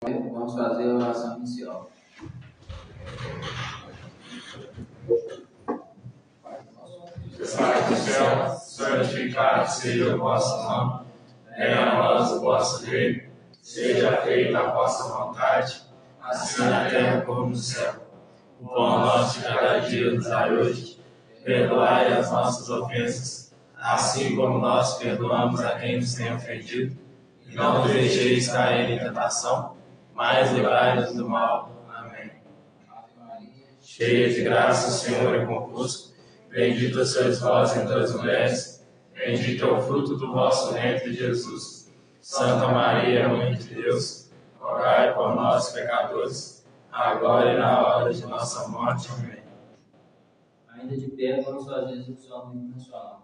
Vamos fazer a oração inicial. Pai do céu, santificado seja o vosso nome, venha a nós o vosso reino, seja feita a vossa vontade, assim na terra como no céu. O pão nosso de cada dia nos dai hoje, perdoai as nossas ofensas, assim como nós perdoamos a quem nos tem ofendido, e não nos deixeis cair em tentação, mas livrai-nos do mal. Amém. Cheia de graça, o Senhor é convosco. Bendita sois vós entre as mulheres, bendito é o fruto do vosso ventre, Jesus. Santa Maria, Mãe de Deus, rogai por nós, pecadores, agora e na hora de nossa morte. Amém. Ainda de pé, vamos fazer a execução nacional.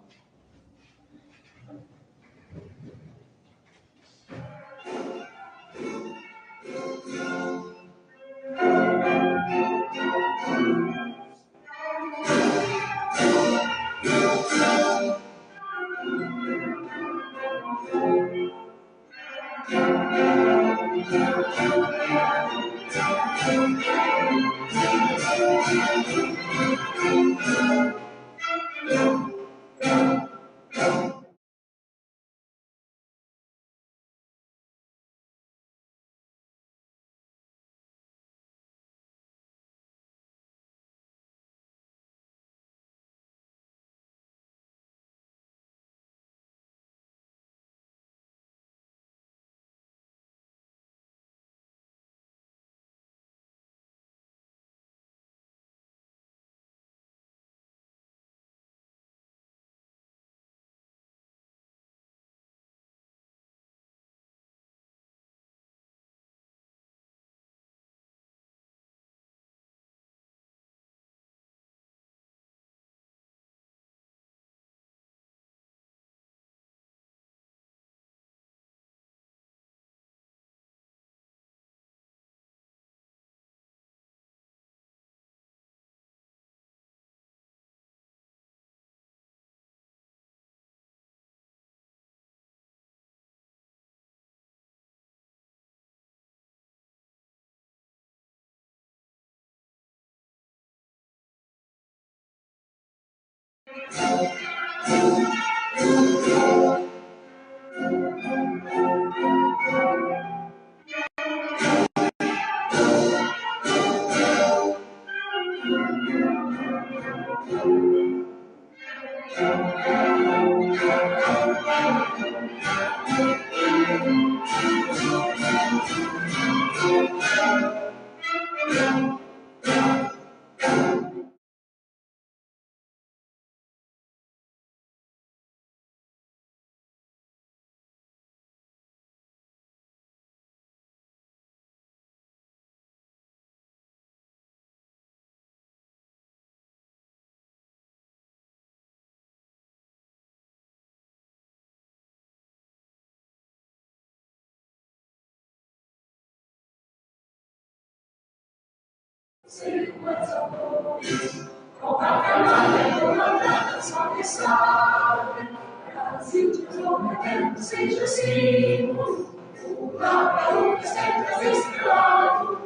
Ser mais amores, com a canalha comandada só que sabe. Brasil de prometendo seja assim, o Papa que sempre estrelado,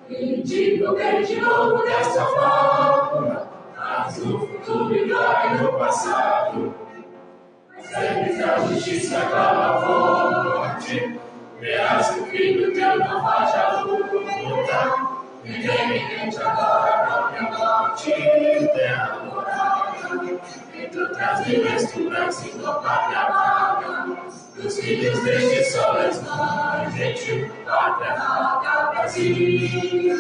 e digo bem de novo desta fábula, mas no futuro e glória no passado. Sempre a justiça acaba a morte, verás que o filho teu não vai já lutar. Ninguém agora a própria morte, terra morada, entre outras vidas tu nasce tua pátria amada, dos filhos deste sol és mãe, gentil, pátria amada, Brasil.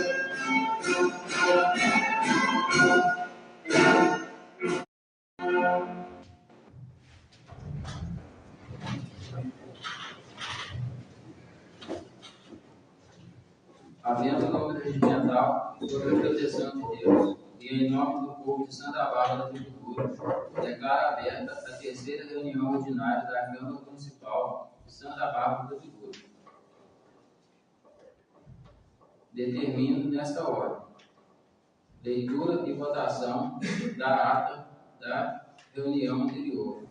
Havendo nome regimental, sob a proteção de Deus, e em nome do povo de Santa Bárbara do Futuro, declaro aberta a terceira reunião ordinária da Câmara Municipal de Santa Bárbara do Futuro. Determino nesta ordem: leitura e votação da ata da reunião anterior.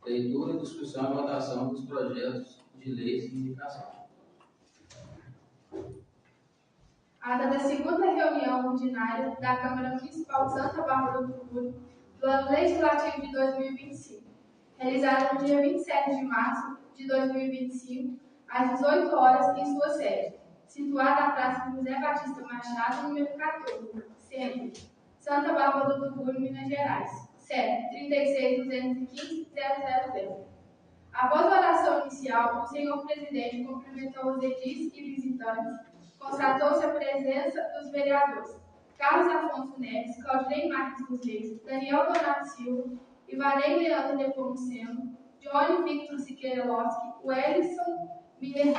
Leitura, discussão e votação dos projetos de leis e indicação. Ata da segunda reunião ordinária da Câmara Municipal de Santa Bárbara do Turvo, do ano legislativo de 2025, realizada no dia 27 de março de 2025, às 18 horas, em sua sede, situada na Praça José Batista Machado, número 14, Centro, Santa Bárbara do Turvo, Minas Gerais, CEP 36.215.000. Após a oração inicial, o senhor presidente cumprimentou os edis e visitantes, constatou-se a presença dos vereadores Carlos Afonso Neves, Claudinei Marques dos Reis, Daniel Donato Silva, Ivanei Leandro Nepomuceno, Johnny Victor Siqueira Losky, Wellington Miller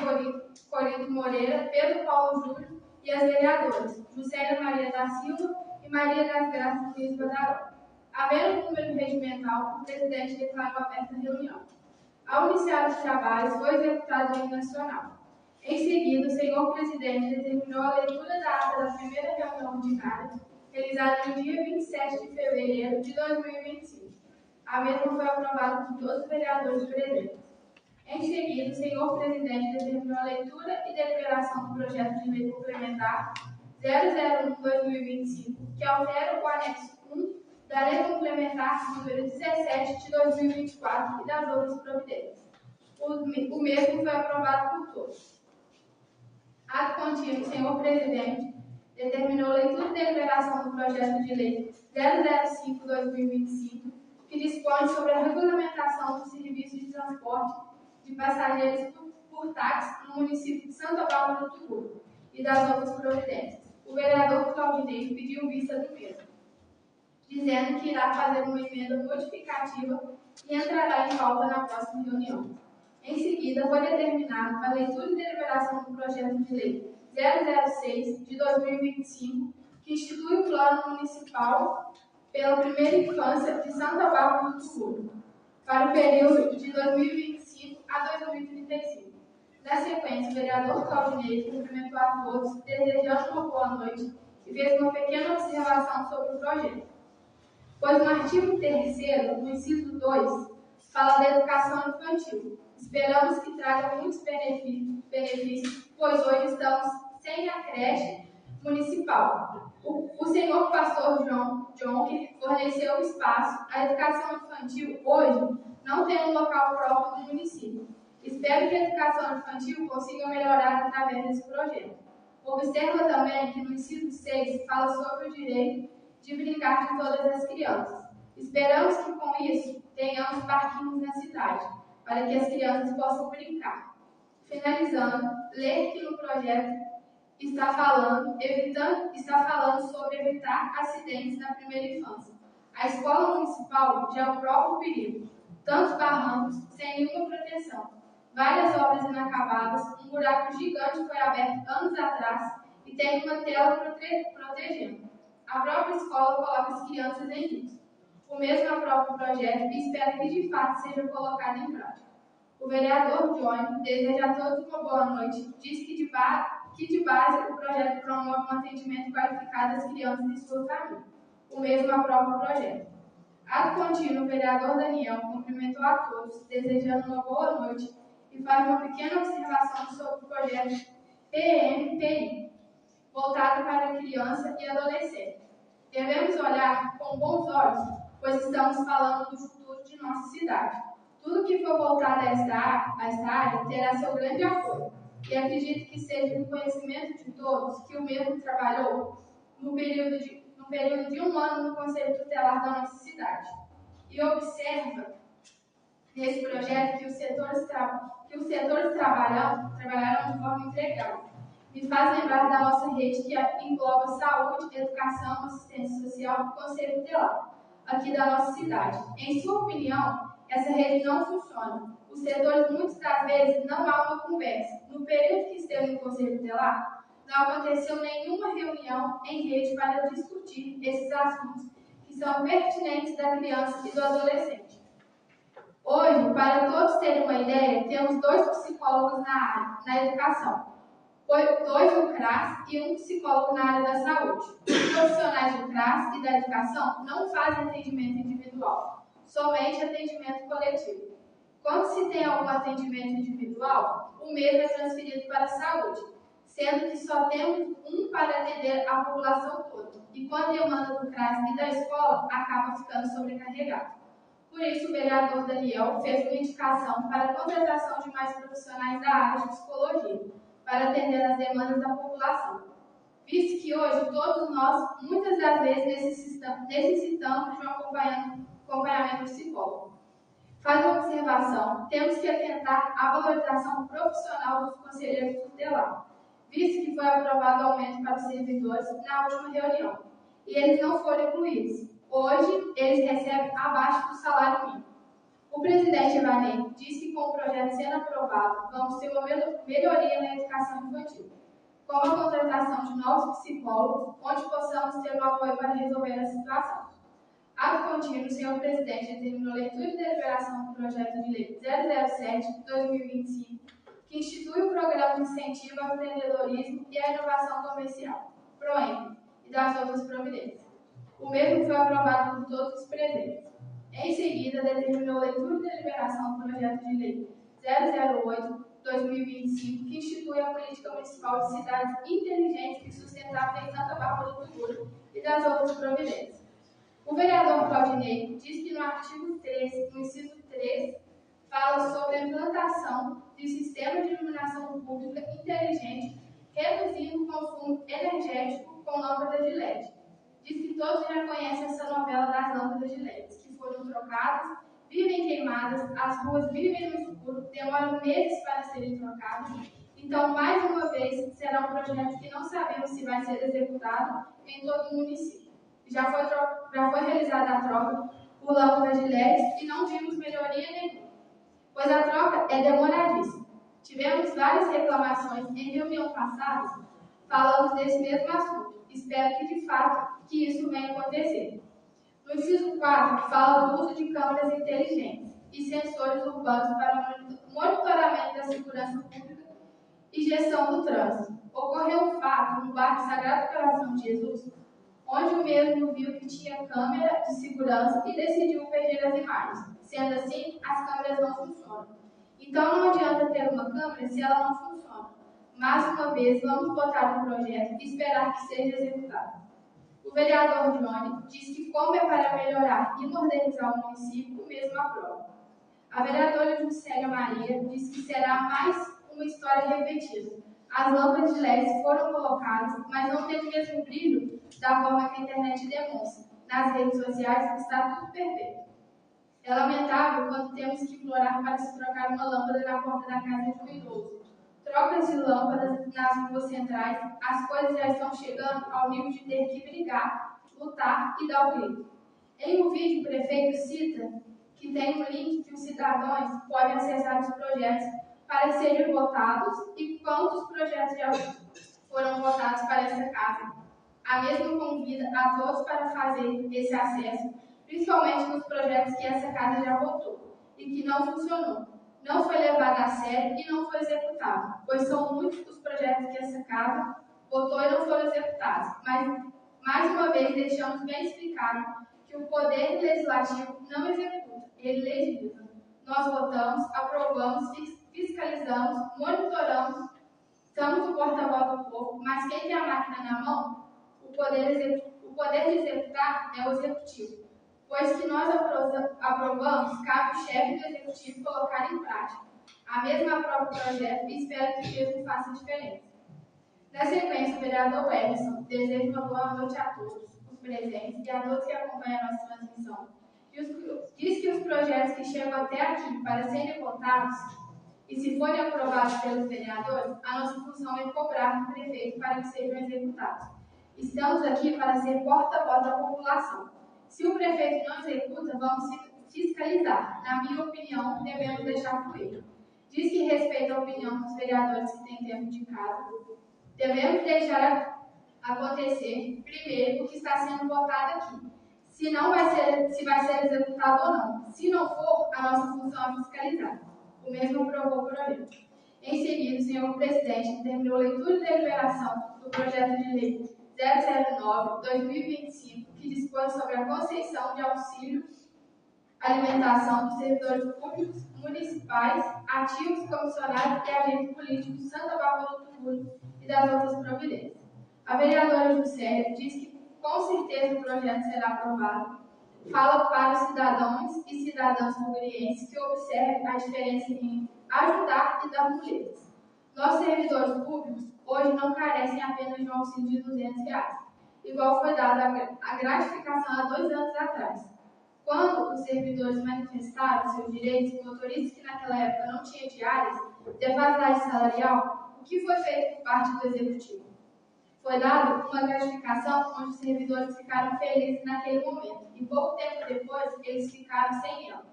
Corito Moreira, Pedro Paulo Júnior e as vereadoras Juscelia Maria da Silva e Maria das Graças Luiz Badaró. Havendo número regimental, o presidente declarou aberta a reunião. Ao iniciar os trabalhos, foi executado o hino nacional. Em seguida, o senhor presidente determinou a leitura da ata da primeira reunião ordinária, realizada no dia 27 de fevereiro de 2025. A mesma foi aprovada por todos os vereadores presentes. Em seguida, o senhor presidente determinou a leitura e deliberação do projeto de lei complementar 001/2025, que altera o anexo 1 da Lei Complementar número 17 de 2024 e das outras providências. O mesmo foi aprovado por todos. Ato contínuo, o senhor presidente determinou leitura e deliberação do projeto de lei 005/2025, que dispõe sobre a regulamentação do serviço de transporte de passageiros por táxi no município de Santa Bárbara do Turvo e das outras providências. O vereador Claudinei pediu vista do mesmo, dizendo que irá fazer uma emenda modificativa e entrará em pauta na próxima reunião. Em seguida, foi determinado a leitura e deliberação do projeto de lei 006/2025, que institui o Plano Municipal pela Primeira Infância de Santa Bárbara do Turvo, para o período de 2025 a 2035. Na sequência, o vereador Claudinei cumprimentou a todos, desejando uma boa noite e fez uma pequena observação sobre o projeto. Pois no artigo 3º, no inciso 2, fala da educação infantil. Esperamos que traga muitos benefícios, pois hoje estamos sem a creche municipal. O senhor pastor John, que forneceu o espaço, a educação infantil hoje não tem um local próprio no município. Espero que a educação infantil consiga melhorar através desse projeto. Observa também que no inciso 6 fala sobre o direito de brincar de todas as crianças. Esperamos que com isso tenhamos parquinhos na cidade, para que as crianças possam brincar. Finalizando, ler que no projeto está falando sobre evitar acidentes na primeira infância. A escola municipal já é o próprio perigo, tantos barrancos sem nenhuma proteção, várias obras inacabadas, um buraco gigante foi aberto anos atrás e tem uma tela protegendo. A própria escola coloca as crianças em risco. O mesmo aprova o projeto e espera que de fato seja colocado em prática. O vereador Johnny deseja a todos uma boa noite, diz que de base o projeto promove um atendimento qualificado às crianças e sua família. O mesmo aprova o projeto. Ato contínuo, o vereador Daniel cumprimentou a todos, desejando uma boa noite e faz uma pequena observação sobre o projeto PMPI, voltado para a criança e adolescente. Devemos olhar com bons olhos, pois estamos falando do futuro de nossa cidade. Tudo que for voltado a esta área terá seu grande apoio, e acredito que seja do conhecimento de todos que o mesmo trabalhou no período de um ano no Conselho Tutelar da nossa cidade. E observa nesse projeto que os setores trabalharam de forma integral. Me faz lembrar da nossa rede que engloba saúde, educação, assistência social e Conselho Tutelar, aqui da nossa cidade. Em sua opinião, essa rede não funciona. Os setores, muitas das vezes, não há uma conversa. No período que esteve no Conselho Tutelar, não aconteceu nenhuma reunião em rede para discutir esses assuntos que são pertinentes da criança e do adolescente. Hoje, para todos terem uma ideia, temos 2 psicólogos na educação, 2 no CRAS e um psicólogo na área da saúde. Os profissionais do CRAS e da educação não fazem atendimento individual, somente atendimento coletivo. Quando se tem algum atendimento individual, o mesmo é transferido para a saúde. sendo que só temos um para atender a população toda, e quando a demanda do CRAS e da escola acaba ficando sobrecarregado. Por isso, o vereador Daniel fez uma indicação para a contratação de mais profissionais da área de psicologia, para atender às demandas da população, visto que hoje todos nós, muitas das vezes, necessitamos de um acompanhamento psicólogo. Faz uma observação: temos que atentar à valorização profissional dos conselheiros tutelares, visto que foi aprovado o aumento para os servidores na última reunião, e eles não foram incluídos. Hoje, eles recebem abaixo do salário mínimo. O presidente Evanei disse que com o projeto sendo aprovado, vamos ter uma melhoria na educação infantil, como a contratação de novos psicólogos, onde possamos ter um apoio para resolver a situação. Ato contínuo, o senhor presidente determinou leitura e deliberação do projeto de lei 007/2025, que institui o Programa de Incentivo ao Empreendedorismo e à Inovação Comercial, PROEMP, e das outras providências. O mesmo foi aprovado por todos os presentes. Em seguida, determinou leitura e deliberação do projeto de lei 008/2025, que institui a Política Municipal de Cidades Inteligentes e Sustentáveis em Santa Bárbara do Turvo e das outras providências. O vereador Claudinei diz que no artigo 3, no inciso 3, fala sobre a implantação de sistema de iluminação pública inteligente, reduzindo o consumo energético com lâmpadas de LED. Diz que todos já conhecem essa novela das lâmpadas de LED, que foram trocadas, vivem queimadas, as ruas vivem no escuro, demoram meses para serem trocadas. Então, mais uma vez, será um projeto que não sabemos se vai ser executado em todo o município. Já foi realizada a troca por lâmpadas de LED e não vimos melhoria nenhuma, pois a troca é demoradíssima. Tivemos várias reclamações em reunião passada, falamos desse mesmo assunto. Espero que, de fato, que isso venha acontecer. No inciso 4, fala do uso de câmeras inteligentes e sensores urbanos para monitoramento da segurança pública e gestão do trânsito. Ocorreu um fato no bairro Sagrado Coração de Jesus, onde o mesmo viu que tinha câmera de segurança e decidiu perder as imagens. Sendo assim, as câmeras não funcionam. Então, não adianta ter uma câmera se ela não funciona. Mais uma vez, vamos votar no projeto e esperar que seja executado. O vereador Johnny diz que, como é para melhorar e modernizar o município, o mesmo aprova. A vereadora Juscelia Maria diz que será mais uma história repetida. As lâmpadas de LED foram colocadas, mas não tem o mesmo brilho da forma que a internet demonstra. Nas redes sociais está tudo perfeito. É lamentável quando temos que implorar para se trocar uma lâmpada na porta da casa de um idoso. Trocas de lâmpadas nas ruas centrais, as coisas já estão chegando ao nível de ter que brigar, lutar e dar o grito. Em um vídeo, o prefeito cita que tem um link que os cidadãos podem acessar os projetos para serem votados e quantos projetos já foram votados para essa casa. A mesma convida a todos para fazer esse acesso, principalmente nos projetos que essa casa já votou e que não funcionou, não foi levado a sério e não foi executado, pois são muitos os projetos que essa casa votou e não foram executados. Mas, mais uma vez, deixamos bem explicado que o Poder Legislativo não executa, ele legisla. Nós votamos, aprovamos, fiscalizamos, monitoramos, estamos no porta-voz do povo, mas quem tem a máquina na mão, o poder de executar é o executivo, pois que nós aprovamos, cabe o chefe do executivo colocar em prática. A mesma aprova o projeto e espero que mesmo faça diferença. Na sequência, o vereador Emerson deseja uma boa noite a todos os presentes e a todos que acompanham a nossa transmissão. Diz que os projetos que chegam até aqui para serem votados e se forem aprovados pelos vereadores, a nossa função é cobrar do prefeito para que sejam executados. Estamos aqui para ser porta-voz da população. Se o prefeito não executa, vamos fiscalizar. Na minha opinião, devemos deixar fluir. Diz que respeita a opinião dos vereadores que têm tempo de casa. Devemos deixar acontecer, primeiro, o que está sendo votado aqui. Se vai ser executado ou não. Se não for, a nossa função é fiscalizar. O mesmo aprovou o projeto. Em seguida, o senhor presidente determinou leitura e deliberação do projeto de lei 009/2025, que dispõe sobre a concessão de auxílio alimentação dos servidores públicos municipais, ativos, comissionados e agentes políticos de Santa Bárbara do Turvo e das outras providências. A vereadora Juscelia diz que com certeza o projeto será aprovado. Fala para os cidadãos e cidadãs fluminenses que observem a diferença em ajudar e dar muletas. Nossos servidores públicos hoje não carecem apenas de um auxílio de R$200, igual foi dada a gratificação há 2 anos atrás. Quando os servidores manifestaram seus direitos, motoristas que naquela época não tinham diárias, defasagem salarial, o que foi feito por parte do Executivo? Foi dada uma gratificação onde os servidores ficaram felizes naquele momento e pouco tempo depois eles ficaram sem ela.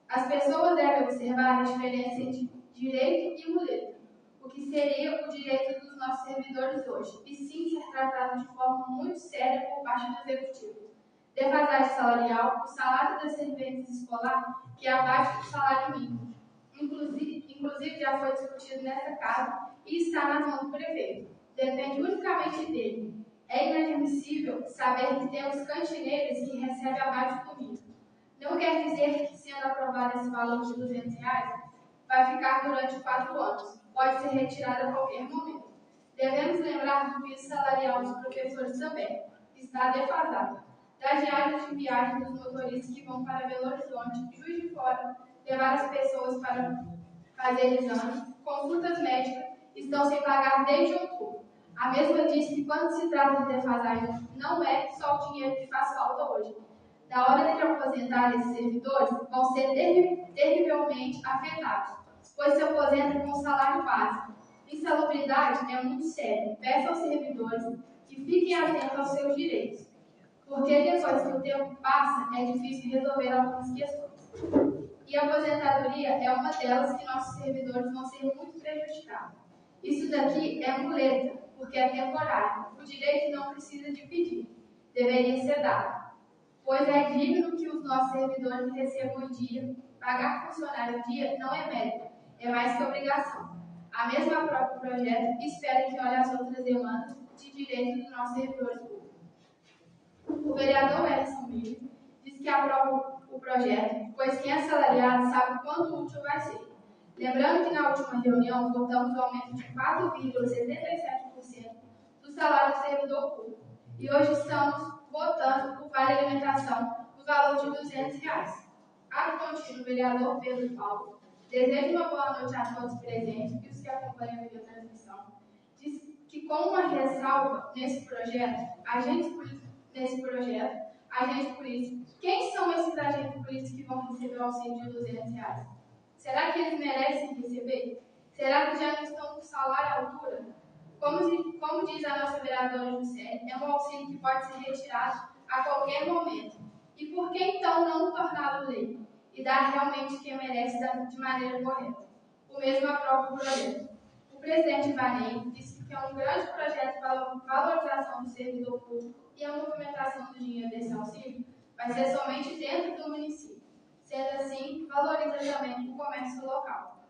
As pessoas devem observar a diferença entre direito e muleta, o que seria o direito dos nossos servidores hoje, e sim ser tratado de forma muito séria por parte do Executivo. Defasagem salarial, o salário das serventes escolar, que é abaixo do salário mínimo. Inclusive já foi discutido nessa casa e está nas mãos do prefeito. Depende unicamente dele. É inadmissível saber que temos cantineiros que recebem abaixo do mínimo. Não quer dizer que, sendo aprovado esse valor de R$200, vai ficar durante 4 anos. Pode ser retirado a qualquer momento. Devemos lembrar do piso salarial dos professores também, que está defasado. Das diárias de viagem dos motoristas que vão para Belo Horizonte, Juiz de Fora, levar as pessoas para fazer exames, consultas médicas, estão sem pagar desde outubro. A mesma diz que quando se trata de defasagem, não é só o dinheiro que faz falta hoje. Na hora de aposentar esses servidores, vão ser terrivelmente afetados, pois se aposentam com salário básico. Insalubridade é muito sério. Peço aos servidores que fiquem atentos aos seus direitos, porque depois que o tempo passa, é difícil resolver algumas questões. E a aposentadoria é uma delas que nossos servidores vão ser muito prejudicados. Isso daqui é muleta, porque é temporário. O direito não precisa de pedir, deveria ser dado, pois é digno que os nossos servidores recebam o dia. Pagar funcionário o dia não é mérito, é mais que obrigação. A mesma próprio projeto espera que olhe as outras demandas de direito dos nossos servidores públicos. O vereador Edson Milho diz que aprova o projeto, pois quem é assalariado sabe quanto útil vai ser. Lembrando que na última reunião votamos o aumento de 4,77% do salário do servidor público e hoje estamos votando o vale alimentação no valor de R$200. Ato contínuo, vereador Pedro Paulo. Desejo uma boa noite a todos presentes e os que acompanham a videotransmissão. Diz que com uma ressalva nesse projeto, agentes políticos, quem são esses agentes políticos que vão receber o auxílio de R$200? Será que eles merecem receber? Será que já não estão com salário à altura? Como diz a nossa vereadora Juscelia, é um auxílio que pode ser retirado a qualquer momento. E por que então não torná-lo lei? E dar realmente quem merece de maneira correta? O mesmo aprova o projeto. O presidente Ivanei disse que é um grande projeto para valorização do servidor público e a movimentação do dinheiro desse auxílio vai ser somente dentro do município. Sendo assim, valoriza também o comércio local.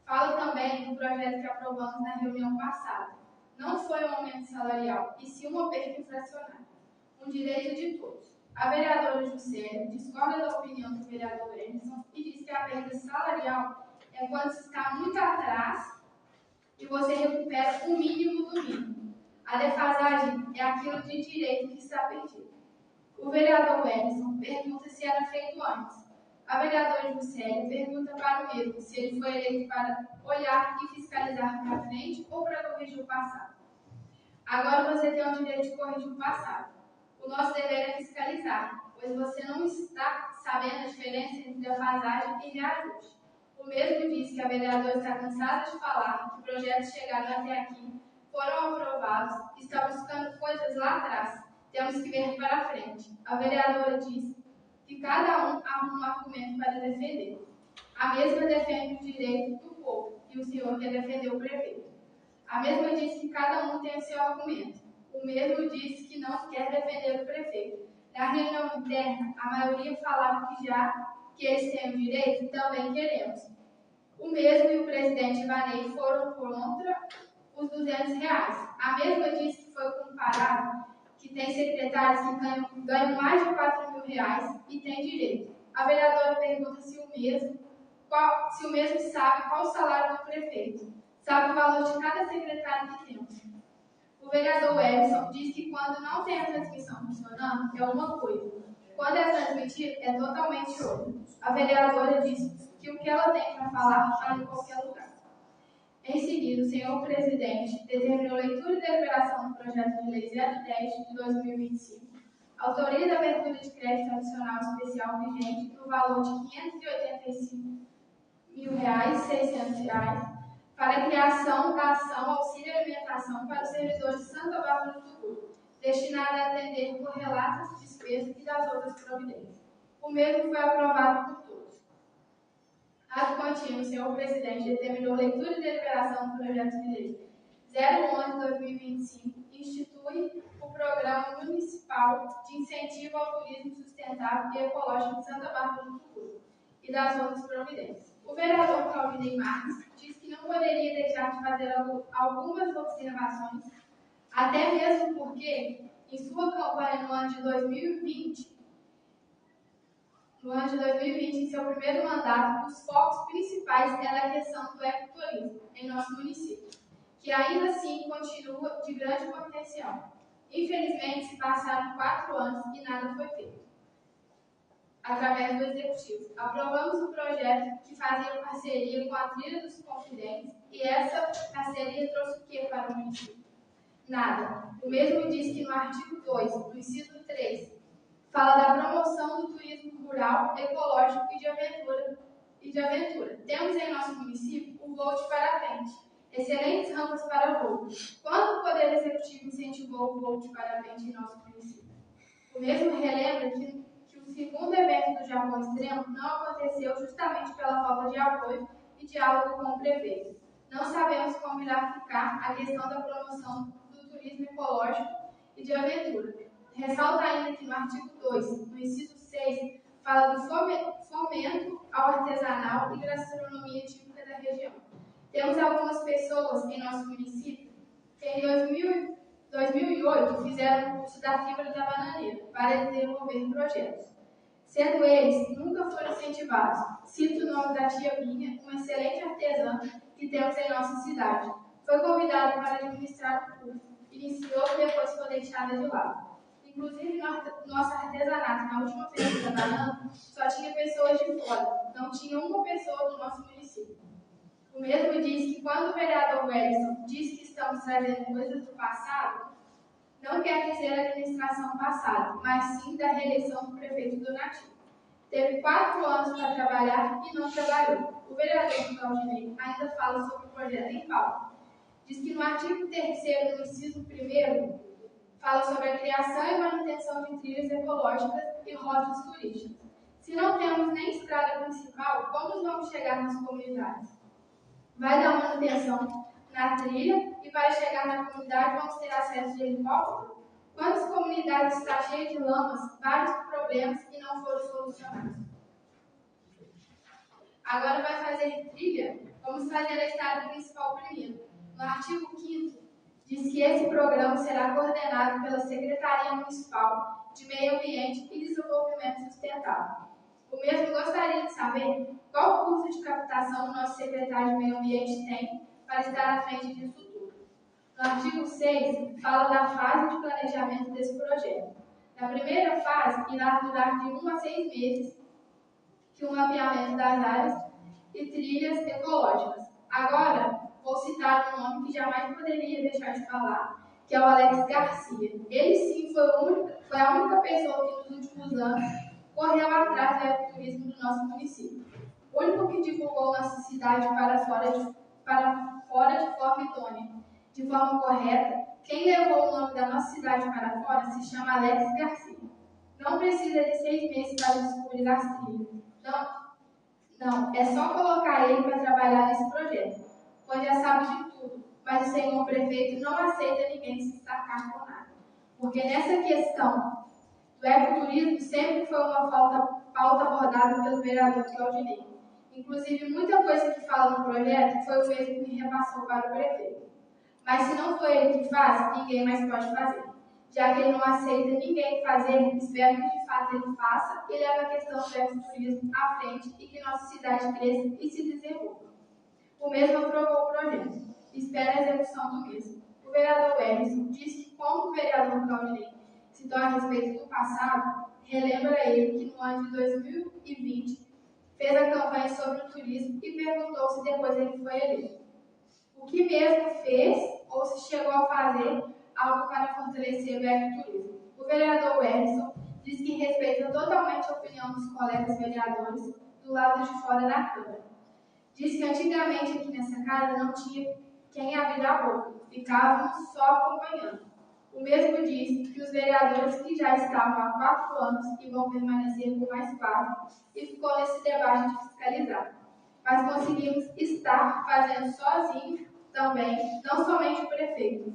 Fala também do projeto que aprovamos na reunião passada. Não foi um aumento salarial, e sim uma perda inflacionária. Um direito de todos. A vereadora Juscelia discorda da opinião do vereador Emerson e diz que a perda salarial é quando se está muito atrás e você recupera o mínimo do mínimo. A defasagem é aquilo de direito que está perdido. O vereador Emerson pergunta se era feito antes. A vereadora Juscelia pergunta para o mesmo se ele foi eleito para olhar e fiscalizar para frente ou para corrigir o passado. Agora você tem o direito de corrigir o passado. O nosso dever é fiscalizar, pois você não está sabendo a diferença entre defasagem e reajuste. O mesmo diz que a vereadora está cansada de falar que projetos chegados até aqui foram aprovados, está buscando coisas lá atrás. Temos que ver para frente. A vereadora diz que cada um arruma um argumento para defender. A mesma defende o direito do povo e o senhor quer defender o prefeito. A mesma diz que cada um tem o seu argumento. O mesmo diz que não quer defender o prefeito. Na reunião interna, a maioria falava que já que eles têm o direito, também queremos. O mesmo e o presidente Ivanei foram contra os R$200. A mesma diz que foi comparado que tem secretários que ganham mais de R$4.000 e têm direito. A vereadora pergunta se o mesmo sabe qual o salário do prefeito, sabe o valor de cada secretário que temos. vereador Edson diz que quando não tem a transmissão funcionando, é uma coisa. Quando é transmitido, é totalmente outra. A vereadora disse que o que ela tem para falar, fala em qualquer lugar. Em seguida, o senhor presidente determinou leitura e deliberação do projeto de lei 010 de 2025, autoria da abertura de crédito adicional especial vigente no valor de R$ 585.600 para a criação da ação auxílio alimentação para os servidores de Santa Bárbara do Turvo, destinada a atender correlatas, despesas e das outras providências. O mesmo foi aprovado por todos. Ato contínuo, o senhor presidente determinou leitura e deliberação do projeto de lei 011/2025, institui o Programa Municipal de Incentivo ao Turismo Sustentável e Ecológico de Santa Bárbara do Turvo e das outras providências. O vereador Claudinei Marques diz que não poderia deixar de fazer algumas observações, até mesmo porque, em sua campanha no ano de 2020, em seu primeiro mandato, os focos principais eram a questão do ecoturismo em nosso município, que ainda assim continua de grande potencial. Infelizmente, se passaram 4 anos e nada foi feito. Através do Executivo, aprovamos um projeto que fazia parceria com a Trilha dos Confidentes e essa parceria trouxe o que para o município? Nada. O mesmo diz que no artigo 2, no inciso 3, fala da promoção do turismo rural, ecológico e de aventura. Temos em nosso município o voo de parapente, excelentes rampas para voo. Quando o Poder Executivo incentivou o voo de parapente em nosso município? O mesmo relembra que o segundo evento do Japão Extremo não aconteceu justamente pela falta de apoio e diálogo com o prefeito. Não sabemos como irá ficar a questão da promoção do turismo ecológico e de aventura. Ressalta ainda que no artigo 2, no inciso 6, fala do fomento ao artesanal e gastronomia típica da região. Temos algumas pessoas em nosso município que em 2008 fizeram o curso da fibra da bananeira para desenvolver projetos. Sendo eles, nunca foram incentivados. Cito o nome da tia Vinha, uma excelente artesã que temos em nossa cidade. Foi convidada para administrar o curso, iniciou e depois foi deixada de lado. Inclusive, nosso artesanato, na última feira da banana, só tinha pessoas de fora, não tinha uma pessoa do nosso município. O mesmo diz que quando o vereador Wellington diz que estamos trazendo coisas do passado, não quer dizer a administração passada, mas sim da reeleição do prefeito Donativo. Teve 4 anos para trabalhar e não trabalhou. O vereador Claudinei ainda fala sobre o projeto em pauta. Diz que no artigo 3º, no inciso 1º, fala sobre a criação e manutenção de trilhas ecológicas e rotas turísticas. Se não temos nem estrada principal, como vamos chegar nas comunidades? Vai dar manutenção na trilha e para chegar na comunidade vamos ter acesso de helicóptero? Quantas comunidades estão cheias de lamas, vários problemas que não foram solucionados? Agora vai fazer trilha? Vamos fazer a estrada principal primeiro. No artigo 5º, diz que esse programa será coordenado pela Secretaria Municipal de Meio Ambiente e Desenvolvimento Sustentável. O mesmo gostaria de saber qual curso de captação o nosso secretário de Meio Ambiente tem para estar à frente disso tudo. No artigo 6, fala da fase de planejamento desse projeto. Na primeira fase, irá durar de 1 a 6 meses, que o mapeamento das áreas e trilhas ecológicas. Agora, vou citar um nome que jamais poderia deixar de falar, que é o Alex Garcia. Ele sim foi a única pessoa que nos últimos anos correu atrás do ecoturismo do nosso município. O único que divulgou nossa cidade para fora de forma idônea, de forma correta. Quem levou o nome da nossa cidade para fora se chama Alex Garcia. Não precisa de 6 meses para descobrir as trilhas. Não, é só colocar ele para trabalhar nesse projeto, pois já sabe de tudo, mas o senhor prefeito não aceita ninguém se destacar com nada. Porque nessa questão do ecoturismo sempre foi uma pauta abordada pelo vereador Claudinei. Inclusive, muita coisa que fala no projeto foi o mesmo que repassou para o prefeito. Mas se não foi ele que faz, ninguém mais pode fazer. Já que ele não aceita ninguém fazer, espero que de fato ele faça e leve a questão do ecoturismo à frente e que nossa cidade cresça e se desenvolva. O mesmo aprovou o projeto. Espero a execução do mesmo. O vereador Emerson disse que, como o vereador Claudinei citou a respeito do passado, relembra ele que no ano de 2020 fez a campanha sobre o turismo e perguntou se depois ele foi eleito. O que mesmo fez ou se chegou a fazer algo para fortalecer o ecoturismo. O vereador Emerson diz que respeita totalmente a opinião dos colegas vereadores do lado de fora da Câmara. Diz que antigamente aqui nessa casa não tinha quem abrir a boca, ficávamos só acompanhando. O mesmo diz que os vereadores que já estavam há 4 anos e vão permanecer por mais 4 e ficou nesse debate de fiscalizar. Mas conseguimos estar fazendo sozinho também, não somente o prefeito.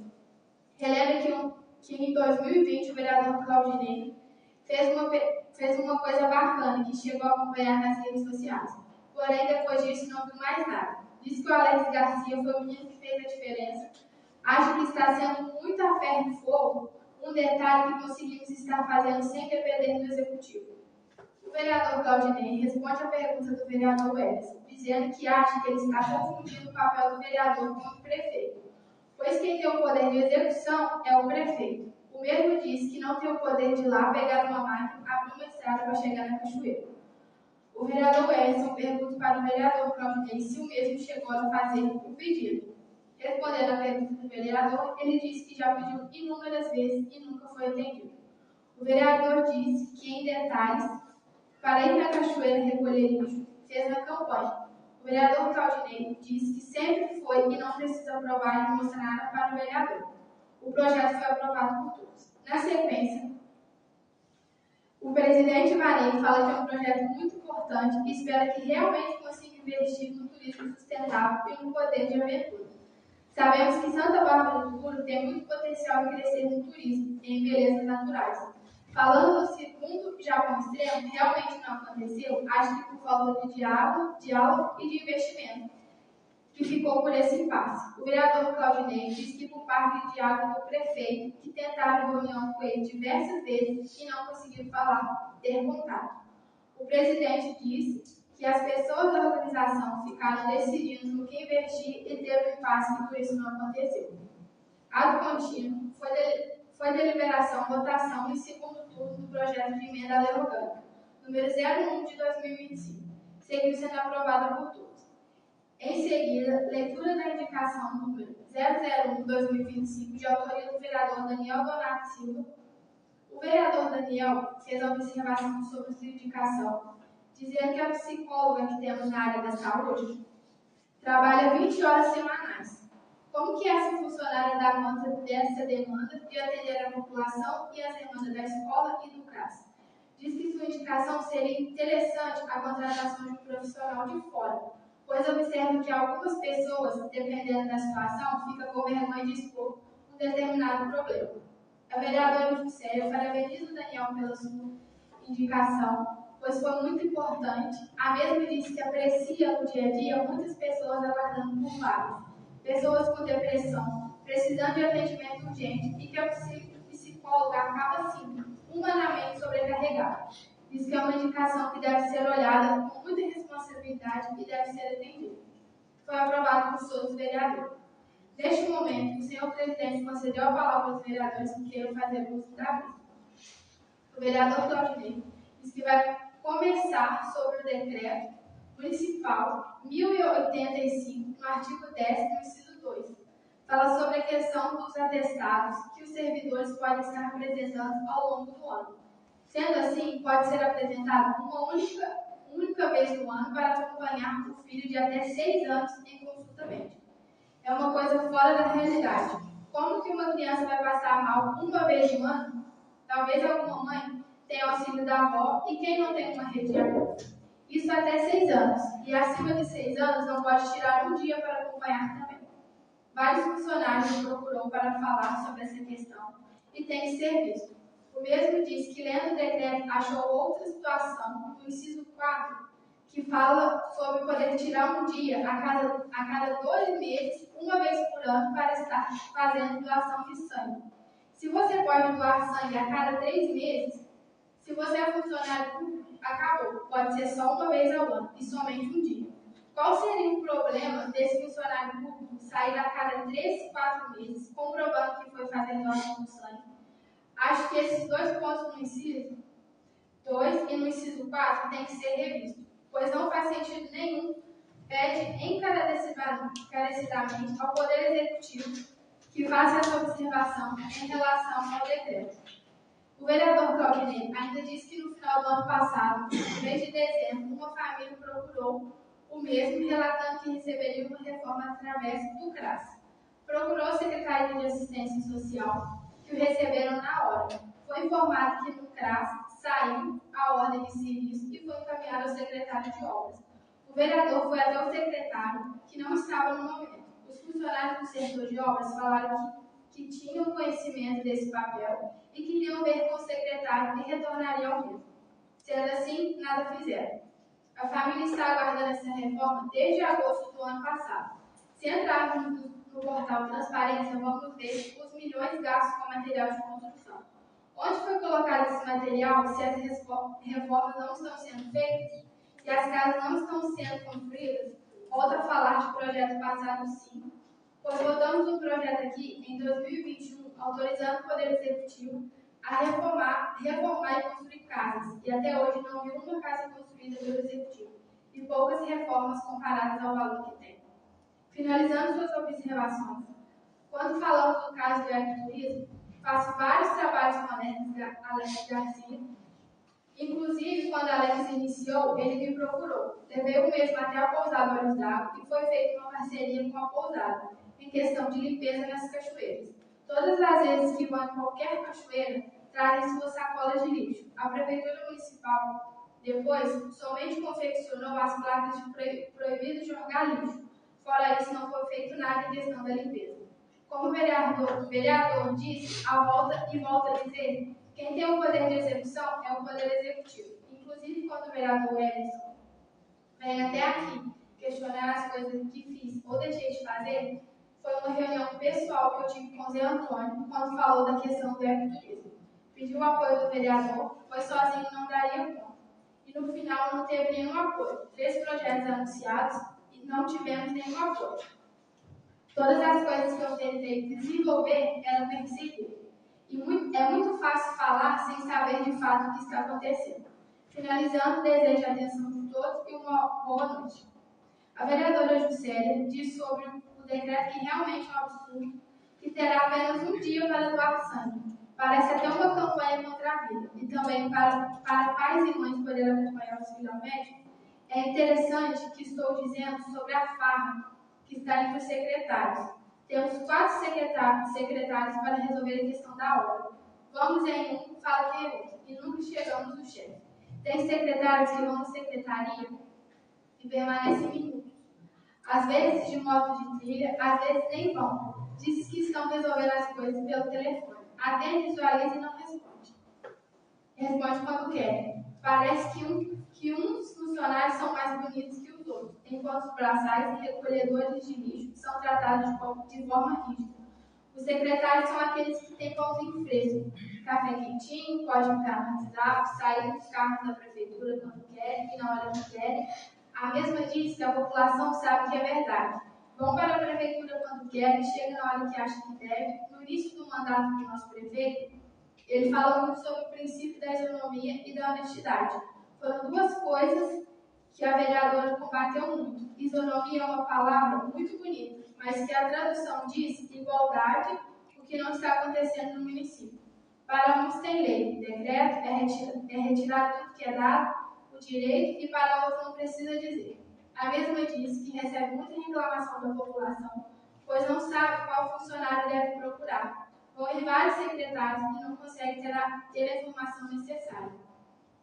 Relembra que em 2020 o vereador Claudinei fez uma coisa bacana que chegou a acompanhar nas redes sociais. Porém, depois disso, não viu mais nada. Diz que o Alex Garcia foi o menino que fez a diferença. Acho que está sendo muito a ferro e fogo um detalhe que conseguimos estar fazendo sem depender do executivo. O vereador Claudinei responde à pergunta do vereador Emerson, dizendo que acha que ele está confundindo o papel do vereador com o prefeito, pois quem tem o poder de execução é o prefeito. O mesmo diz que não tem o poder de ir lá pegar uma máquina, abrir uma estrada para chegar na cachoeira. O vereador Emerson pergunta para o vereador Claudinei se o mesmo chegou a fazer o pedido. Respondendo à pergunta do vereador, ele disse que já pediu inúmeras vezes e nunca foi atendido. O vereador disse que, em detalhes, para ir na cachoeira recolher lixo, fez na campanha. O vereador Claudinei disse que sempre foi e não precisa provar e mostrar nada para o vereador. O projeto foi aprovado por todos. Na sequência, o presidente Varei fala que é um projeto muito importante e espera que realmente consiga investir no turismo sustentável e no poder de aventura. Sabemos que Santa Bárbara do Ouro tem muito potencial em crescer no turismo e em belezas naturais. Falando do segundo Japão extremo, realmente não aconteceu, acho que por falta de diálogo e de investimento, que ficou por esse impasse. O vereador Claudinei disse que por parte de diálogo do prefeito, que tentaram reunião com ele diversas vezes e não conseguiram ter contato. O presidente disse que as pessoas da organização ficaram decidindo no que investir e teve um impasse que por isso não aconteceu. Ato contínuo foi deliberação, votação e segundo turno do projeto de emenda à lei orgânica, número 01 de 2025, seguiu sendo aprovada por todos. Em seguida, leitura da indicação número 001/2025, de autoria do vereador Daniel Donato Silva. O vereador Daniel fez a observação sobre sua indicação, dizendo que a psicóloga que temos na área da saúde trabalha 20 horas semanais. Como que essa funcionária dá conta dessa demanda de atender a população e as demandas da escola e do CRAS? Diz que sua indicação seria interessante a contratação de um profissional de fora, pois observo que algumas pessoas, dependendo da situação, ficam com vergonha de expor um determinado problema. A vereadora Juscelia parabeniza o Daniel pela sua indicação, pois foi muito importante. A mesma disse que aprecia no dia a dia muitas pessoas aguardando por vagas, pessoas com depressão, precisando de atendimento urgente e que a psicóloga acaba, assim, humanamente sobrecarregada. Diz que é uma indicação que deve ser olhada com muita responsabilidade e deve ser atendida. Foi aprovado por todos os vereadores. Neste momento, o senhor presidente concedeu a palavra aos vereadores que queiram fazer uso da mesa. O vereador Claudinei diz que vai começar sobre o decreto municipal 1085, no artigo 10º, no inciso 2. Fala sobre a questão dos atestados que os servidores podem estar apresentando ao longo do ano. Sendo assim, pode ser apresentado uma única vez no ano para acompanhar o filho de até 6 anos em consulta médica. É uma coisa fora da realidade. Como que uma criança vai passar mal uma vez no ano? Talvez alguma mãe tenha auxílio da avó e quem não tem uma rede de apoio. Isso até 6 anos. E acima de 6 anos não pode tirar um dia para acompanhar também. Vários funcionários me procurou para falar sobre essa questão e tem que ser visto. O mesmo diz que, lendo o decreto, achou outra situação, no inciso 4, que fala sobre poder tirar um dia a cada 2 meses, uma vez por ano, para estar fazendo doação de sangue. Se você pode doar sangue a cada 3 meses, se você é funcionário público, acabou. Pode ser só uma vez ao ano e somente um dia. Qual seria o problema desse funcionário público sair a cada 3, 4 meses, comprovando que foi fazer doação de sangue. Acho que esses 2 pontos no inciso 2 e no inciso 4 têm que ser revistos, pois não faz sentido nenhum. Pede encarecidamente ao Poder Executivo que faça essa observação em relação ao decreto. O vereador Claudinei ainda disse que no final do ano passado, no mês de dezembro, uma família procurou o mesmo, relatando que receberia uma reforma através do CRAS. Procurou a Secretaria de Assistência Social, que o receberam na hora. Foi informado que no CRAS saiu a ordem de serviço e foi encaminhado ao secretário de obras. O vereador foi até o secretário, que não estava no momento. Os funcionários do setor de obras falaram que tinham conhecimento desse papel e queriam ver com o secretário e retornariam ao mesmo. Sendo assim, nada fizeram. A família está aguardando essa reforma desde agosto do ano passado. Se entrarmos no portal Transparência, vamos ver os milhões gastos com material de construção. Onde foi colocado esse material se as reformas não estão sendo feitas? Se as casas não estão sendo construídas? Volta a falar de projeto passado sim, pois votamos um projeto aqui em 2021 autorizando o Poder Executivo a reformar e construir casas, e até hoje não vi uma casa construída pelo Executivo, e poucas reformas comparadas ao valor que tem. Finalizando suas observações, quando falamos do caso do ecoturismo, faço vários trabalhos com Alex Garcia. Inclusive, quando Alex iniciou, ele me procurou. Levei o mesmo até a pousada Olhos d'Água e foi feita uma parceria com a pousada, em questão de limpeza nas cachoeiras. Todas as vezes que vão em qualquer cachoeira, trazem suas sacolas de lixo. A Prefeitura Municipal, depois, somente confeccionou as placas de proibido jogar lixo. Fora isso, não foi feito nada em questão da limpeza. Como o vereador disse, volta a dizer, quem tem o poder de execução é o Poder Executivo. Inclusive, quando o vereador Edson vem até aqui questionar as coisas que fiz ou deixei de fazer, foi uma reunião pessoal que eu tive com o Zé Antônio quando falou da questão do ecoturismo. Pediu o apoio do vereador, pois sozinho não daria conta. E no final não teve nenhum apoio. 3 projetos anunciados e não tivemos nenhum apoio. Todas as coisas que eu tentei desenvolver eram perseguidas. E é muito fácil falar sem saber de fato o que está acontecendo. Finalizando, desejo a atenção de todos e uma boa noite. A vereadora Juscelia diz sobre o decreto que realmente é um absurdo, que terá apenas um dia para doar sangue. Parece até uma campanha contra a vida. E também para pais e mães poderem acompanhar os filhos ao médico. É interessante que estou dizendo sobre a farra que está entre os secretários. Temos 4 secretários para resolver a questão da obra. Vamos em um, fala que é outro, e nunca chegamos no chefe. Tem secretários que vão na secretaria e permanecem minutos. Às vezes de moto de trilha, às vezes nem vão. Dizem que estão resolvendo as coisas pelo telefone. Atende, visualiza e não responde. Responde quando querem. Parece que uns funcionários são mais bonitos que os outros, enquanto os braçais e recolhedores de lixo são tratados de forma rígida. Os secretários são aqueles que têm pãozinho fresco, café quentinho, podem entrar no WhatsApp, sair dos carros da prefeitura quando querem e na hora que querem. A mesma diz que a população sabe que é verdade. Vão para a prefeitura quando querem, chegam na hora que acham que deve. No início do mandato do nosso prefeito, ele falou muito sobre o princípio da isonomia e da honestidade. Foram 2 coisas que a vereadora combateu muito. Isonomia é uma palavra muito bonita, mas que a tradução diz igualdade, o que não está acontecendo no município. Para uns tem lei, decreto, é retirar tudo que é dado, o direito, e para outros não precisa dizer. A mesma diz que recebe muita reclamação da população, pois não sabe qual funcionário deve procurar. Vão em vários secretários e não conseguem ter a informação necessária.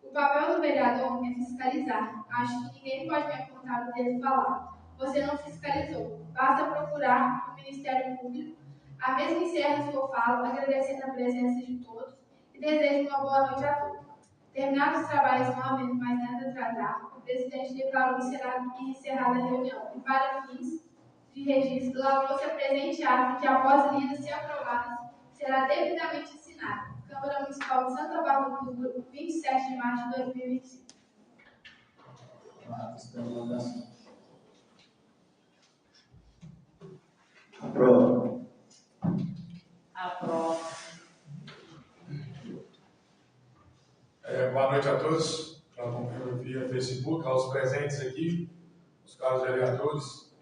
O papel do vereador é fiscalizar. Acho que ninguém pode me apontar o dedo e falar. Você não fiscalizou. Basta procurar o Ministério Público. A mesma encerra sua fala, agradecendo a presença de todos e desejo uma boa noite a todos. Terminados os trabalhos, não havendo mais nada a tratar, o presidente declarou encerrada a reunião e, para fins de registro, lavrou-se a presente ata que, após lidas e aprovadas, será devidamente assinada. Câmara Municipal de Santa Bárbara do Sul, 27 de março de 2025. Aprovo. Aprovo. Boa noite a todos. Para acompanhar via Facebook, aos presentes aqui, os caros vereadores,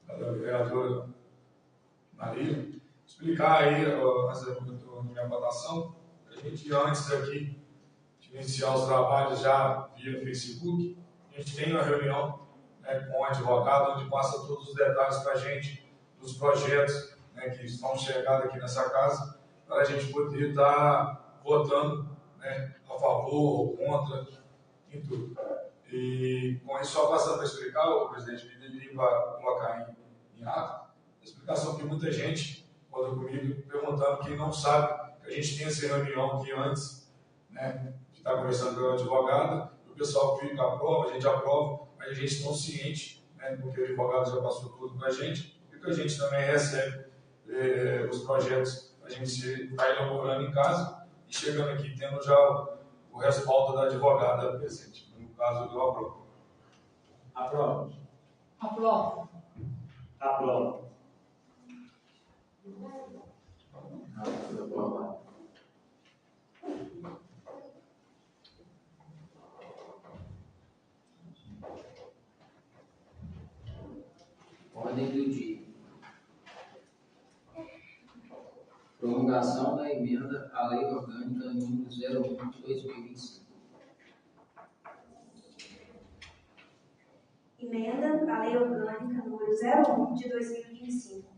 a vereadora Maria, explicar aí, antes da minha votação, a gente antes aqui de iniciar os trabalhos já via Facebook, a gente tem uma reunião, né, com o advogado, onde passa todos os detalhes para a gente dos projetos, né, que estão chegando aqui nessa casa, para a gente poder estar votando, né, a favor ou contra, em tudo. E com isso, só passando para explicar, o presidente me deveria colocar em ato, a explicação que muita gente falou comigo, perguntando quem não sabe que a gente tem essa reunião aqui antes, né, de estar conversando com o advogado, e o pessoal fica aprova, a gente aprova, mas a gente não ciente, né, porque o advogado já passou tudo para a gente, e que a gente também recebe os projetos, a gente está elaborando em casa, e chegando aqui tendo já o respaldo da advogada presente. No caso, eu aprovo. Aprovo. Aprovo. Aprovo. Aprovado. Ordem do dia. Promulgação da emenda à Lei Orgânica número 01 de 2025. Emenda à Lei Orgânica número 01 de 2025.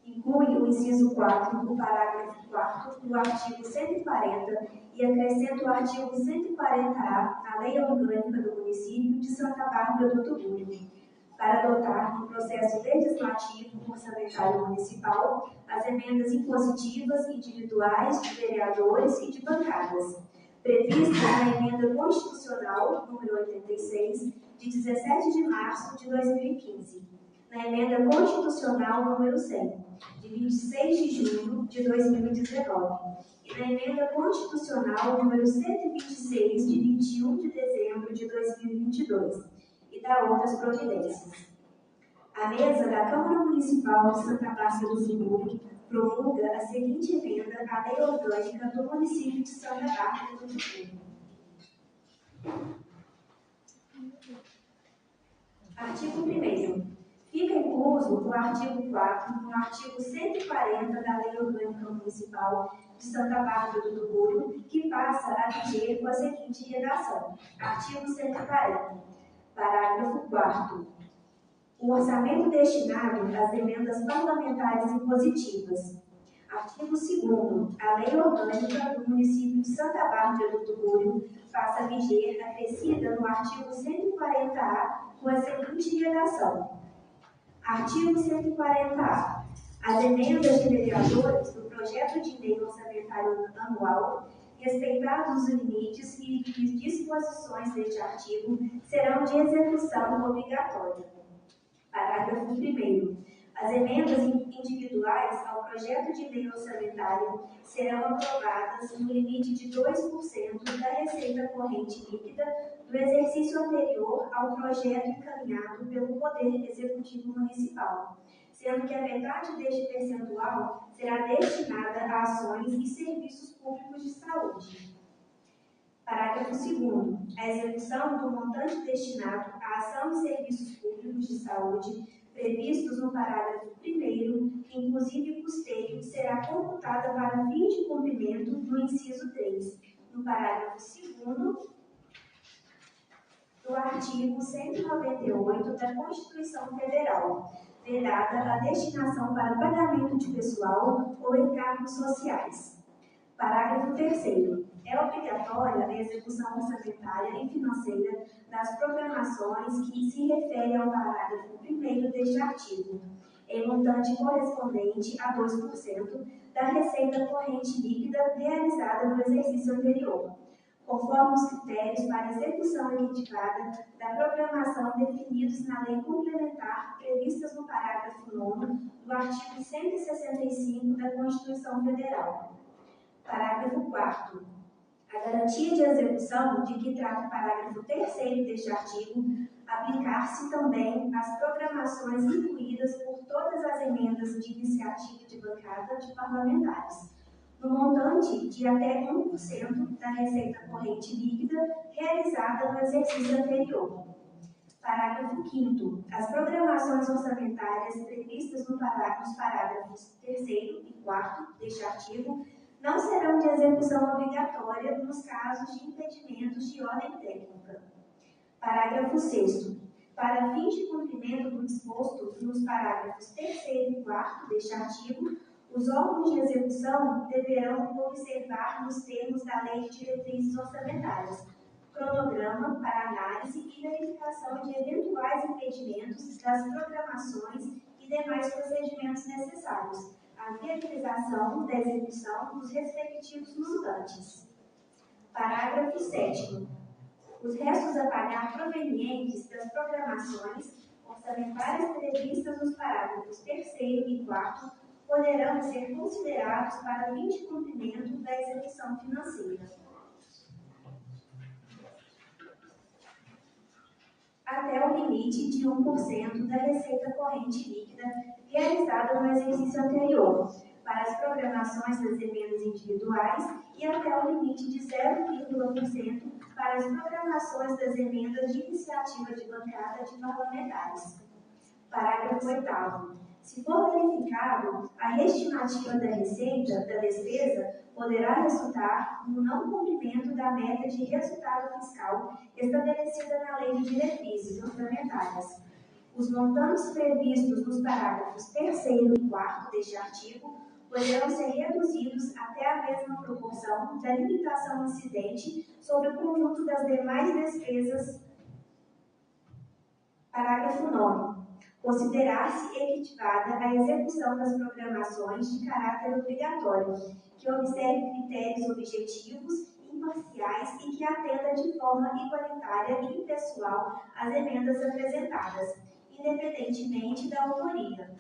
Inclui o inciso 4 do parágrafo 4º do artigo 140 e acrescenta o artigo 140A na Lei Orgânica do Município de Santa Bárbara do Tuguri, para adotar no processo legislativo orçamentário municipal as emendas impositivas individuais de vereadores e de bancadas, previstas na Emenda Constitucional número 86, de 17 de março de 2015, na Emenda Constitucional número 100, de 26 de junho de 2019, e na Emenda Constitucional número 126, de 21 de dezembro de 2022, e da outras providências. A mesa da Câmara Municipal de Santa Bárbara do Tuguri promulga a seguinte emenda à Lei Orgânica do Município de Santa Bárbara do Tuguri. Artigo 1º. Fica incluso o artigo 4 no artigo 140 da Lei Orgânica Municipal de Santa Bárbara do Tuguri, que passa a viger com a seguinte redação. Artigo 140. Parágrafo 4º. O orçamento destinado às emendas parlamentares impositivas. Artigo 2º. A Lei Orgânica do Município de Santa Bárbara do Tuguri passa a viger acrescida no artigo 140A com a seguinte redação. Artigo 140A. As emendas de vereadores do projeto de lei orçamentário anual, respeitados os limites e disposições deste artigo, serão de execução obrigatória. Parágrafo 1º. As emendas individuais ao projeto de lei orçamentário serão aprovadas no limite de 2% da receita corrente líquida do exercício anterior ao projeto encaminhado pelo Poder Executivo Municipal, sendo que a metade deste percentual será destinada a ações e serviços públicos de saúde. Parágrafo 2º. A execução do montante destinado à ação e serviços públicos de saúde previstos no parágrafo 1º, que inclusive custeio, será computada para fim de cumprimento no inciso 3, no parágrafo 2º do artigo 198 da Constituição Federal, vedada a destinação para pagamento de pessoal ou encargos sociais. Parágrafo 3º. É obrigatória a execução orçamentária e financeira das programações que se referem ao parágrafo 1º deste artigo, em montante correspondente a 2% da receita corrente líquida realizada no exercício anterior, conforme os critérios para execução equitivada da programação definidos na lei complementar previstas no parágrafo 9º do artigo 165 da Constituição Federal. Parágrafo 4º. A garantia de execução de que trata o parágrafo 3º deste artigo aplicar-se também às programações incluídas por todas as emendas de iniciativa de bancada de parlamentares, no montante de até 1% da receita corrente líquida realizada no exercício anterior. Parágrafo 5º. As programações orçamentárias previstas nos parágrafos 3º e 4º deste artigo não serão de execução obrigatória nos casos de impedimentos de ordem técnica. Parágrafo 6º. Para fins de cumprimento do disposto nos parágrafos 3º e 4º deste artigo, os órgãos de execução deverão observar nos termos da Lei de Diretrizes Orçamentárias, cronograma para análise e verificação de eventuais impedimentos das programações e demais procedimentos necessários à viabilização da execução dos respectivos montantes. Parágrafo 7º. Os restos a pagar provenientes das programações orçamentárias previstas nos parágrafos 3º e 4º poderão ser considerados para fim de cumprimento da execução financeira. Até o limite de 1% da receita corrente líquida realizada no exercício anterior, para as programações das emendas individuais e até o limite de 0,1% para as programações das emendas de iniciativa de bancada de parlamentares. Parágrafo 8º. Se for verificado, a estimativa da receita da despesa poderá resultar no não cumprimento da meta de resultado fiscal estabelecida na Lei de Diretrizes Orçamentárias. Os montantes previstos nos parágrafos 3º e 4º deste artigo poderão ser reduzidos até a mesma proporção da limitação incidente sobre o conjunto das demais despesas. Parágrafo 9º. Considerar-se efetivada a execução das programações de caráter obrigatório, que observe critérios objetivos, imparciais e que atenda de forma igualitária e impessoal às emendas apresentadas, independentemente da autoria.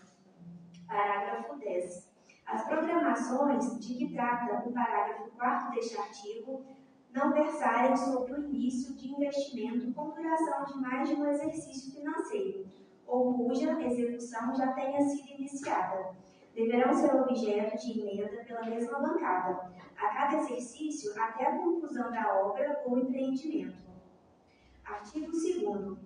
Parágrafo 10. As programações de que trata o parágrafo 4º deste artigo não versarem sobre o início de investimento com duração de mais de um exercício financeiro, ou cuja execução já tenha sido iniciada, deverão ser objeto de emenda pela mesma bancada, a cada exercício até a conclusão da obra ou empreendimento. Artigo 2º.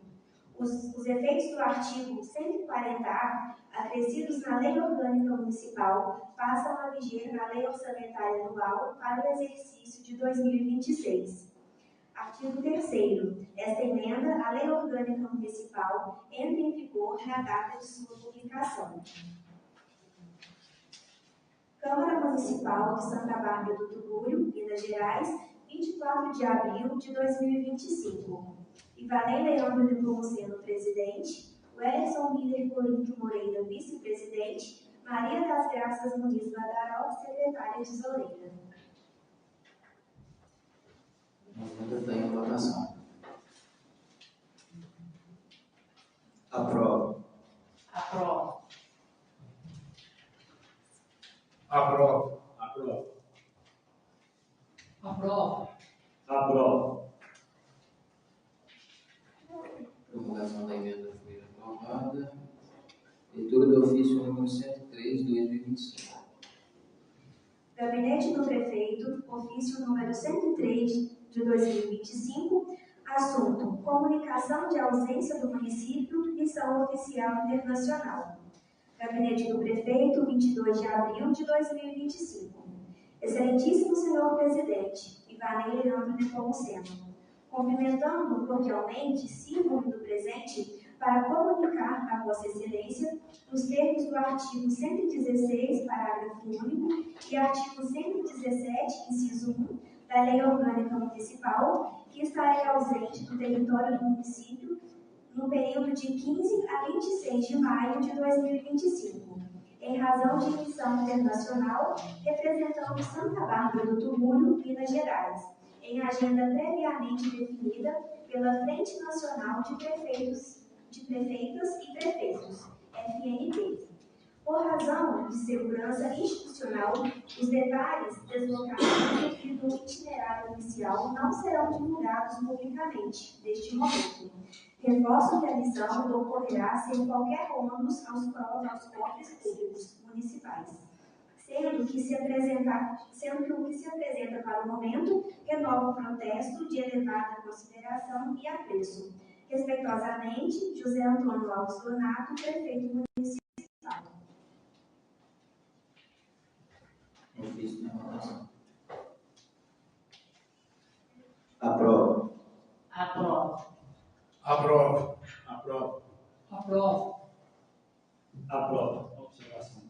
Os efeitos do artigo 140-A, acrescidos na Lei Orgânica Municipal, passam a viger na Lei Orçamentária Anual para o exercício de 2026. Artigo 3º. Esta emenda à Lei Orgânica Municipal entra em vigor na data de sua publicação. Câmara Municipal de Santa Bárbara do Tugurio, Minas Gerais, 24 de abril de 2025. Ivanei Leandro Nepomuceno, presidente. Wellington Miller Corinto Moreira, vice-presidente. Maria das Graças Muniz Badaró, secretária tesoureira. Emenda está em votação. Aprovo. Aprovo. Aprovo. Aprovo. Aprovo. Aprovo. Promulgação da emenda foi aprovada. Leitura do ofício número 103, 2025. Gabinete do Prefeito, ofício número 103 de 2025, assunto: comunicação de ausência do município, missão oficial internacional. Gabinete do Prefeito, 22 de abril de 2025. Excelentíssimo Senhor Presidente, Ivanei Leandro Nepomuceno, cumprimentando cordialmente, sirvo-me do presente para comunicar a Vossa Excelência, nos termos do artigo 116, parágrafo único, e artigo 117, inciso 1, da Lei Orgânica Municipal, que estarei ausente do território do município no período de 15 a 26 de maio de 2025, em razão de missão internacional representando Santa Bárbara do Tugurio, Minas Gerais, em agenda previamente definida pela Frente Nacional de Prefeitas e Prefeitos, FNP. Por razão de segurança institucional, os detalhes de deslocamento e do itinerário inicial não serão divulgados publicamente, neste momento. Reforço que a missão ocorrerá sem qualquer ônus aos cofres públicos municipais, sendo que o que se apresenta para o momento renova o protesto de elevada consideração e apreço. Respeitosamente, José Antônio Alves Donato, prefeito municipal. Ofício na votação. Aprova. Aprova. Aprova. Aprova. Aprova. Aprova. Observação.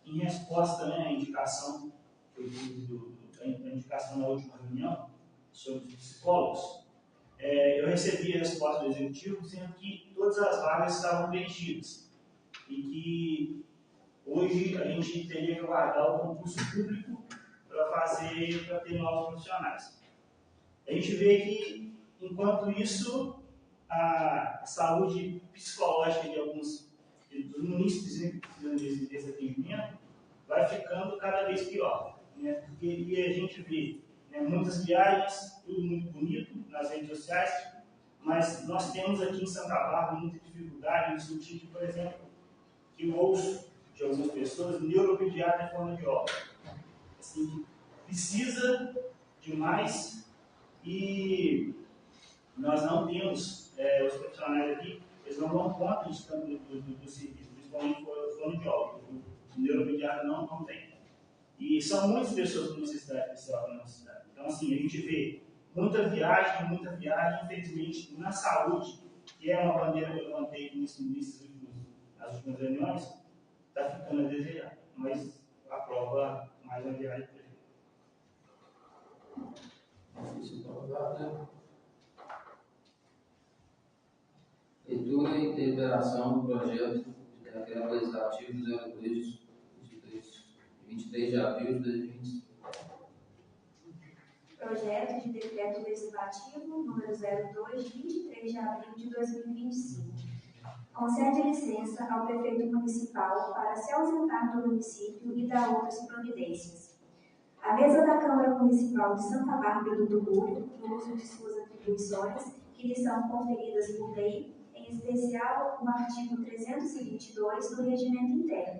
Em resposta, né, à indicação que eu fiz da indicação na última reunião sobre os psicólogos, eu recebi a resposta do executivo dizendo que todas as vagas estavam preenchidas e que hoje a gente teria que aguardar o concurso público para ter novos profissionais. A gente vê que, enquanto isso, a saúde psicológica de alguns dos munícipes desse atendimento vai ficando cada vez pior, né? E a gente vê, né, muitas viagens, tudo muito bonito nas redes sociais, mas nós temos aqui em Santa Bárbara muita dificuldade no sentido de, por exemplo, que eu ouço de algumas pessoas, neuropediatra em forma de obra, assim, que precisa de mais e nós não temos, os profissionais aqui, eles não dão conta do serviço, principalmente forma de obra, o neuropediatra não tem. E são muitas pessoas com necessidade especial na nossa cidade. Então, assim, a gente vê muita viagem, infelizmente, na saúde, que é uma bandeira que eu levantei nas últimas reuniões, está ficando a desejar. Mas aprova mais uma viagem para ele. Ofício aprovado. Leitura e deliberação do projeto de decreto legislativo 02 de 23 de abril de 2025. Projeto de decreto legislativo número 02, de 23 de abril de 2025. Concede licença ao prefeito municipal para se ausentar do município e dar outras providências. A mesa da Câmara Municipal de Santa Bárbara do Tucumã, no uso de suas atribuições, que lhe são conferidas por lei, em especial o artigo 322 do Regimento Interno.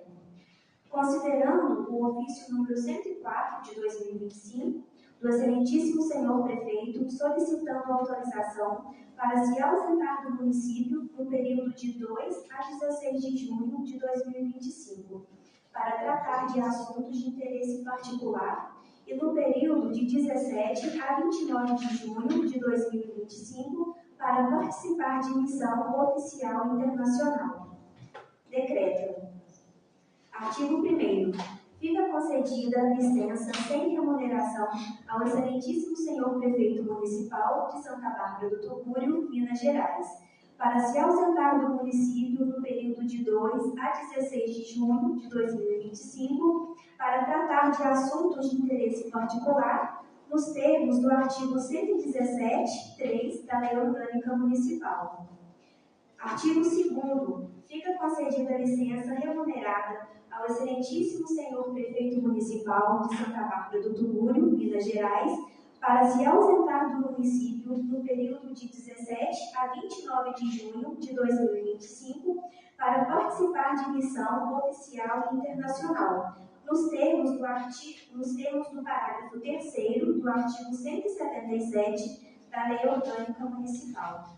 Considerando o ofício número 104 de 2025, do excelentíssimo senhor prefeito, solicitando autorização para se ausentar do município no período de 2 a 16 de junho de 2025, para tratar de assuntos de interesse particular, e no período de 17 a 29 de junho de 2025, para participar de missão oficial internacional. Decreto. Artigo 1º. Fica concedida licença sem remuneração ao excelentíssimo senhor prefeito municipal de Santa Bárbara do Tucúrio, Minas Gerais, para se ausentar do município no período de 2 a 16 de junho de 2025, para tratar de assuntos de interesse particular, nos termos do artigo 117.3 da Lei Orgânica Municipal. Artigo 2º. Fica concedida licença remunerada ao excelentíssimo senhor prefeito municipal de Santa Bárbara do Tucúrio, Minas Gerais, para se ausentar do município no período de 17 a 29 de junho de 2025, para participar de missão oficial internacional, nos termos do parágrafo 3º do artigo 177 da Lei Orgânica Municipal.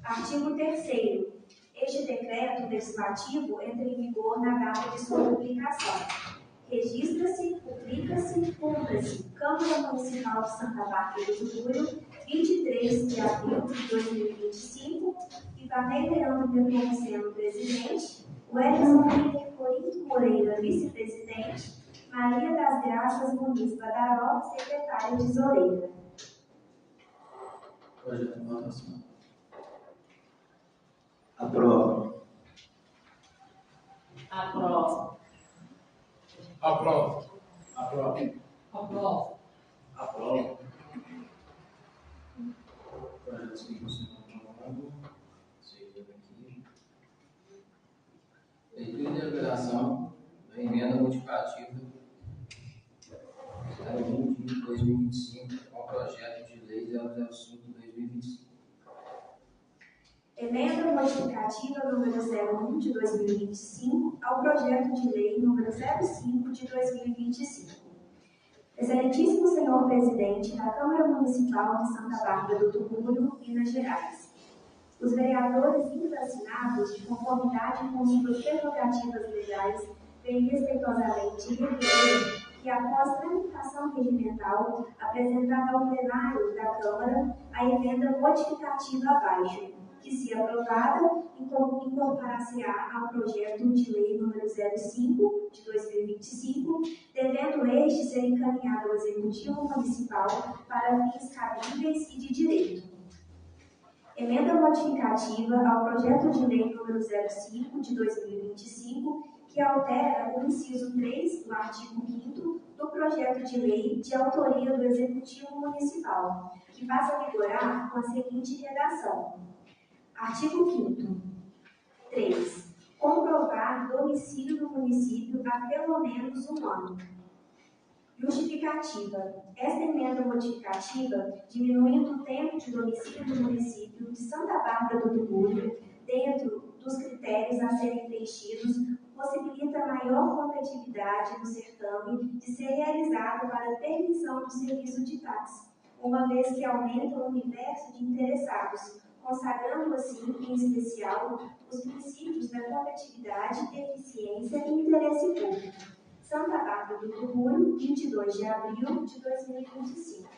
Artigo 3º. Este decreto legislativo entra em vigor na data de sua publicação. Registra-se, publica-se, cumpra-se Câmara Municipal de Santa Bárbara do Tucúrio, 23 de abril de 2025, e Vanei Leandro Nepomuceno, presidente, Wellington Peter Corinto Moreira, vice-presidente, Maria das Graças Muniz Badaró, secretária tesoureira. Projeto de votação. Aprova. Aprova. Aprova. Aprova. Aprova. Aprova. Projeto seguinte, aprovado. Seguindo aqui. deliberação da emenda modificativa 01 de 2025 ao projeto de lei 005 de 2025. Emenda modificativa número 01 de 2025 ao projeto de lei número 05 de 2025. Excelentíssimo Senhor Presidente da Câmara Municipal de Santa Bárbara do Tubúrio, Minas Gerais. Os vereadores infracinados, de conformidade com suas prerrogativas legais, vêm respeitosamente requerer que, após tramitação regimental, apresentada ao plenário da Câmara a emenda modificativa abaixo, que, se aprovada, incorporar-se-á ao projeto de lei número 05 de 2025, devendo este ser encaminhado ao Executivo Municipal para fins cabíveis e de direito. Emenda modificativa ao projeto de lei número 05 de 2025, que altera o inciso 3 do artigo 5º do projeto de lei de autoria do Executivo Municipal, que passa a vigorar com a seguinte redação. Artigo 5º. 3. Comprovar domicílio no município há pelo menos 1 ano. Justificativa. Esta emenda modificativa, diminuindo o tempo de domicílio do município de Santa Bárbara do Tubúrio, dentro dos critérios a serem preenchidos, possibilita maior competitividade no certame de ser realizado para a permissão do serviço de táxi, uma vez que aumenta o universo de interessados, consagrando assim, em especial, os princípios da competitividade, eficiência e interesse público. Santa Bárbara do Tubúrio, 22 de abril de 2025.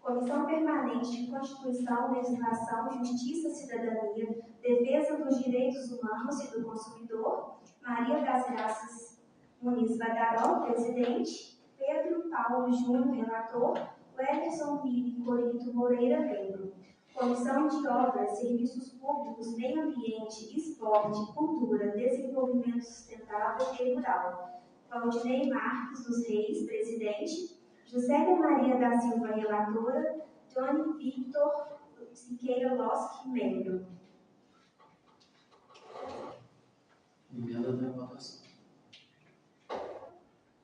Comissão Permanente de Constituição, Legislação, Justiça, Cidadania, Defesa dos Direitos Humanos e do Consumidor, Maria das Graças Muniz Vadaró, presidente, Pedro Paulo Júnior, relator, Wellington Pires Corinto Moreira, membro. Comissão de Obras, Serviços Públicos, Meio Ambiente, Esporte, Cultura, Desenvolvimento Sustentável e Rural. Valdinei Marques dos Reis, presidente. José Maria da Silva, relatora. Johnny Victor Siqueira Losky, membro. Emenda da votação.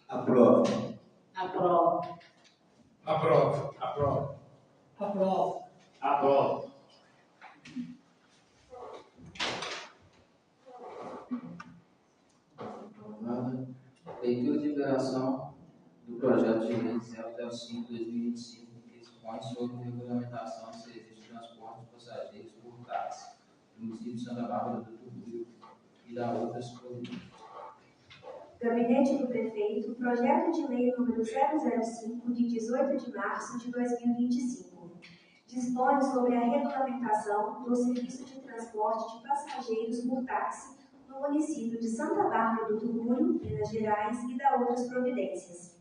Aprova. Aprova. Aprova. Aprova. Aprova. Aprova. Aprovada. Leitura de liberação do projeto de lei 005 de 2025, que dispõe sobre regulamentação de serviços de transporte de passageiros por táxi do município de Santa Bárbara do Tubúrio e da outras províncias. Gabinete do Prefeito, projeto de lei número 005, de 18 de março de 2025. Dispõe sobre a regulamentação do serviço de transporte de passageiros por táxi no município de Santa Bárbara do Tubúrio, Minas Gerais, e da outras providências.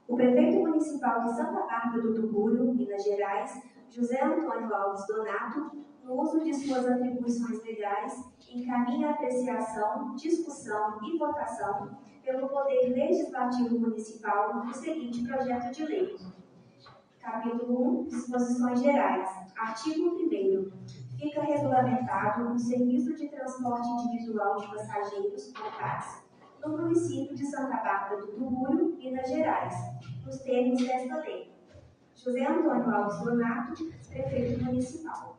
O prefeito municipal de Santa Bárbara do Tubúrio, Minas Gerais, José Antônio Alves Donato, no uso de suas atribuições legais, encaminha a apreciação, discussão e votação pelo Poder Legislativo Municipal do seguinte projeto de lei. Capítulo 1. Disposições Gerais. Artigo 1º. Fica regulamentado o serviço de transporte individual de passageiros por táxi no município de Santa Bárbara do Tubúrio, Minas Gerais, nos termos desta lei. José Antônio Alves Donato, prefeito municipal.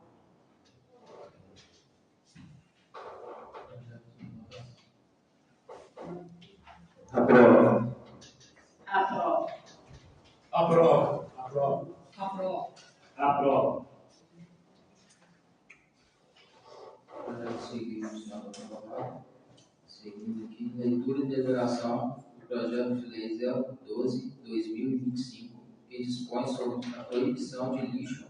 Aprova. Aprova. Aprova. Aprova. Aprova. Aprova. Projeto seguinte, senhor aprovado. Seguindo aqui, leitura e deliberação do projeto de lei 012/2025, que dispõe sobre a proibição de lixo,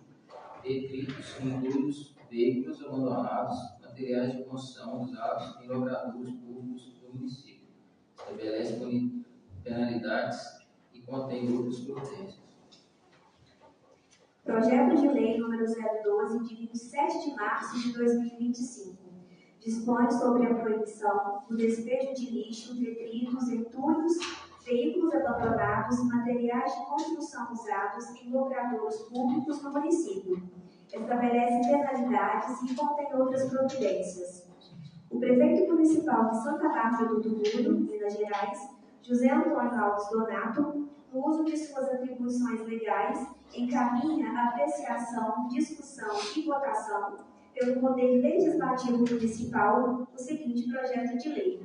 detritos, entulhos, veículos abandonados, materiais de construção usados em logradouros públicos do município. Estabelece penalidades e contém outras providências. Projeto de lei número 012, de 27 de março de 2025. Dispõe sobre a proibição do despejo de lixo, detritos, entulhos, veículos abandonados, materiais de construção usados em logradouros públicos no município. Estabelece penalidades e contém outras providências. O prefeito municipal de Santa Bárbara do Tuguru, Minas Gerais, José Antônio Alves Donato, no uso de suas atribuições legais, encaminha a apreciação, discussão e votação pelo Poder Legislativo Municipal o seguinte projeto de lei.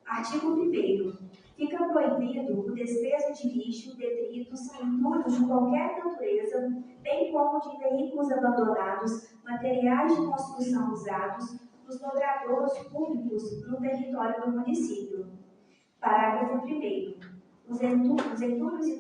Artigo 1º. Fica proibido o despejo de lixo, detritos e entulhos de qualquer natureza, bem como de veículos abandonados, materiais de construção usados, nos logradouros públicos no território do município. Parágrafo 1º. Os entulhos e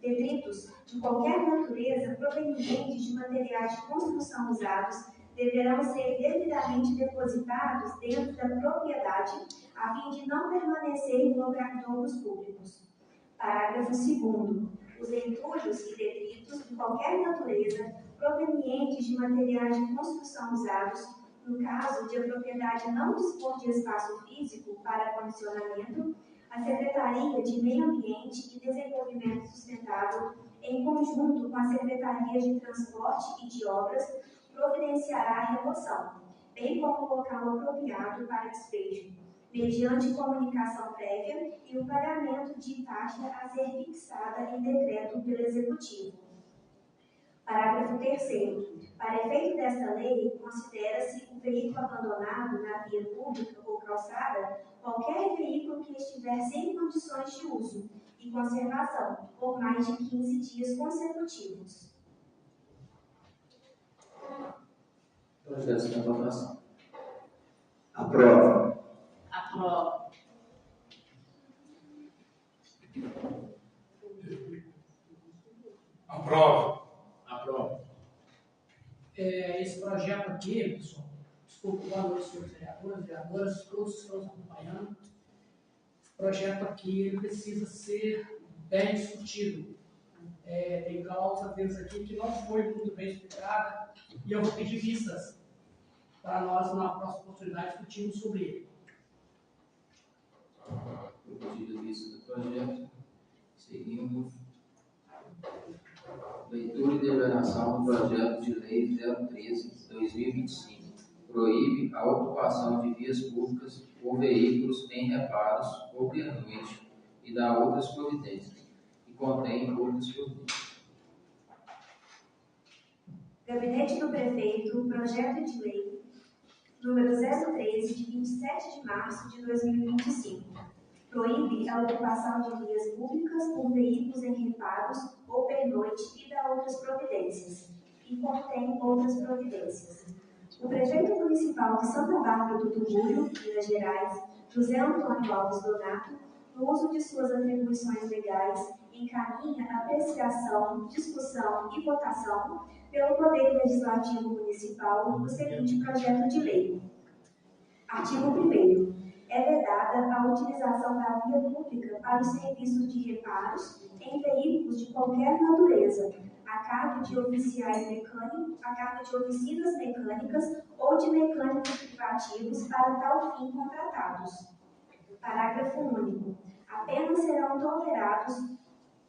detritos de qualquer natureza provenientes de materiais de construção usados deverão ser devidamente depositados dentro da propriedade a fim de não permanecer em logradouros públicos. Parágrafo 2º. Os entulhos e detritos de qualquer natureza provenientes de materiais de construção usados, no caso de a propriedade não dispor de espaço físico para condicionamento, a Secretaria de Meio Ambiente e Desenvolvimento Sustentável, em conjunto com a Secretaria de Transporte e de Obras, providenciará a remoção, bem como o local apropriado para despejo, mediante comunicação prévia e o pagamento de taxa a ser fixada em decreto pelo Executivo. Parágrafo 3º. Para efeito desta lei, considera-se um veículo abandonado na via pública ou calçada qualquer veículo que estiver sem condições de uso e conservação por mais de 15 dias consecutivos. Projeto sem votação. Aprova. Aprova. Aprova. Aprova. Esse projeto aqui, pessoal, desculpa, boa noite, senhores vereadores, vereadoras, todos que estão nos acompanhando. Esse projeto aqui ele precisa ser bem discutido. Tem causa deles aqui que não foi muito bem explicada e eu vou pedir vistas para nós, na próxima oportunidade, discutirmos sobre ele. O pedido de vista do projeto. Seguimos. Leitura e deliberação do projeto de lei 013/2025. Proíbe a ocupação de vias públicas por veículos em reparos ou pernoite e dá outras providências. E contém outras providências. Gabinete do Prefeito, projeto de lei número 013, de 27 de março de 2025. Proíbe a ocupação de vias públicas por veículos em reparos ou pernoite e dá outras providências. E contém outras providências. O prefeito municipal de Santa Bárbara do Tuguru, Minas Gerais, José Antônio Alves Donato, no uso de suas atribuições legais, encaminha a apreciação, discussão e votação pelo Poder Legislativo Municipal o seguinte projeto de lei. Artigo 1º. É vedada a utilização da via pública para os serviços de reparos em veículos de qualquer natureza, a cargo de oficiais mecânicos, a cargo de oficinas mecânicas ou de mecânicos privativos para tal fim contratados. Parágrafo único. Apenas serão tolerados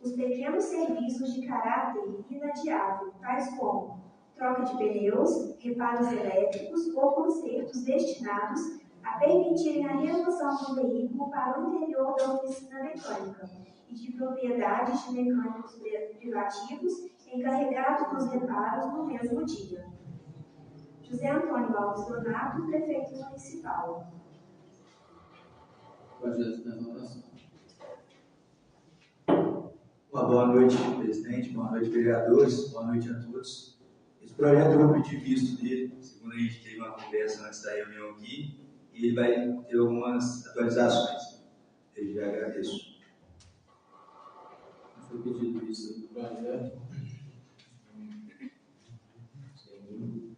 os pequenos serviços de caráter inadiável, tais como troca de pneus, reparos elétricos ou consertos destinados a permitirem a remoção do veículo para o interior da oficina mecânica e de propriedades de mecânicos privativos encarregados dos reparos no mesmo dia. José Antônio Alves Donato, prefeito municipal. Projeto da votação. Uma boa noite, presidente. Boa noite, vereadores. Boa noite a todos. Esse projeto eu vou pedir visto dele, segundo a gente teve uma conversa antes da reunião aqui, e ele vai ter algumas atualizações. Eu já agradeço. Foi pedido vista do projeto. Segundo.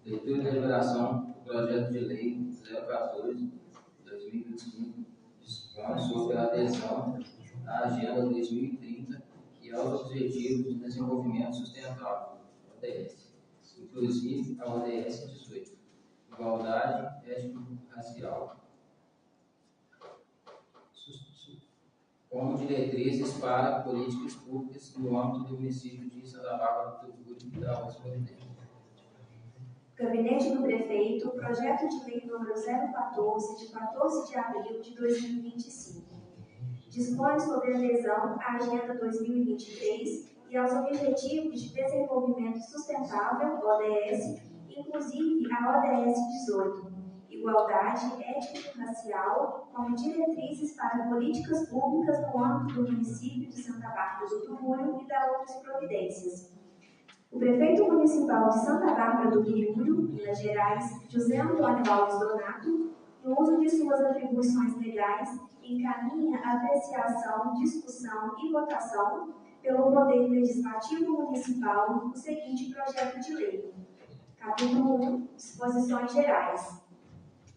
Leitura e deliberação do projeto de lei 014/2025, dispõe sobre a adesão à Agenda 2030 e aos Objetivos de Desenvolvimento Sustentável, ODS, inclusive a ODS 18, Igualdade Étnico-Racial, como diretrizes para políticas públicas no âmbito do município de Santa Bárbara do Tuguru e da outras providências. Gabinete do Prefeito, projeto de lei número 014, de 14 de abril de 2025. Dispõe sobre adesão à Agenda 2023 e aos Objetivos de Desenvolvimento Sustentável, ODS, inclusive a ODS 18, Igualdade Étnico-Racial, como diretrizes para políticas públicas no âmbito do município de Santa Bárbara do Tucumã e da outras providências. O prefeito municipal de Santa Bárbara do Tucumã, Minas Gerais, José Antônio Alves Donato, no uso de suas atribuições legais, encaminha a apreciação, discussão e votação pelo Poder Legislativo Municipal o seguinte projeto de lei. Capítulo 1. Disposições Gerais.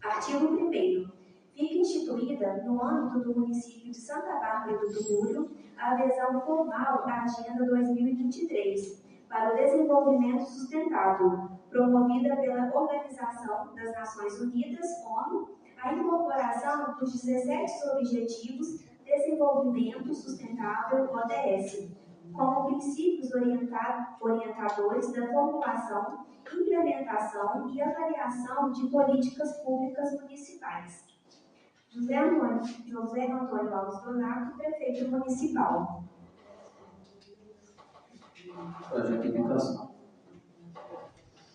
Artigo 1º. Fica instituída, no âmbito do município de Santa Bárbara do Tucumã, a adesão formal à Agenda 2023 para o Desenvolvimento Sustentável, promovida pela Organização das Nações Unidas, ONU, a incorporação dos 17 Objetivos de Desenvolvimento Sustentável, ODS, como princípios orientadores da formulação, implementação e avaliação de políticas públicas municipais. José Antônio Alves Donato, prefeito municipal. Projeto de votação.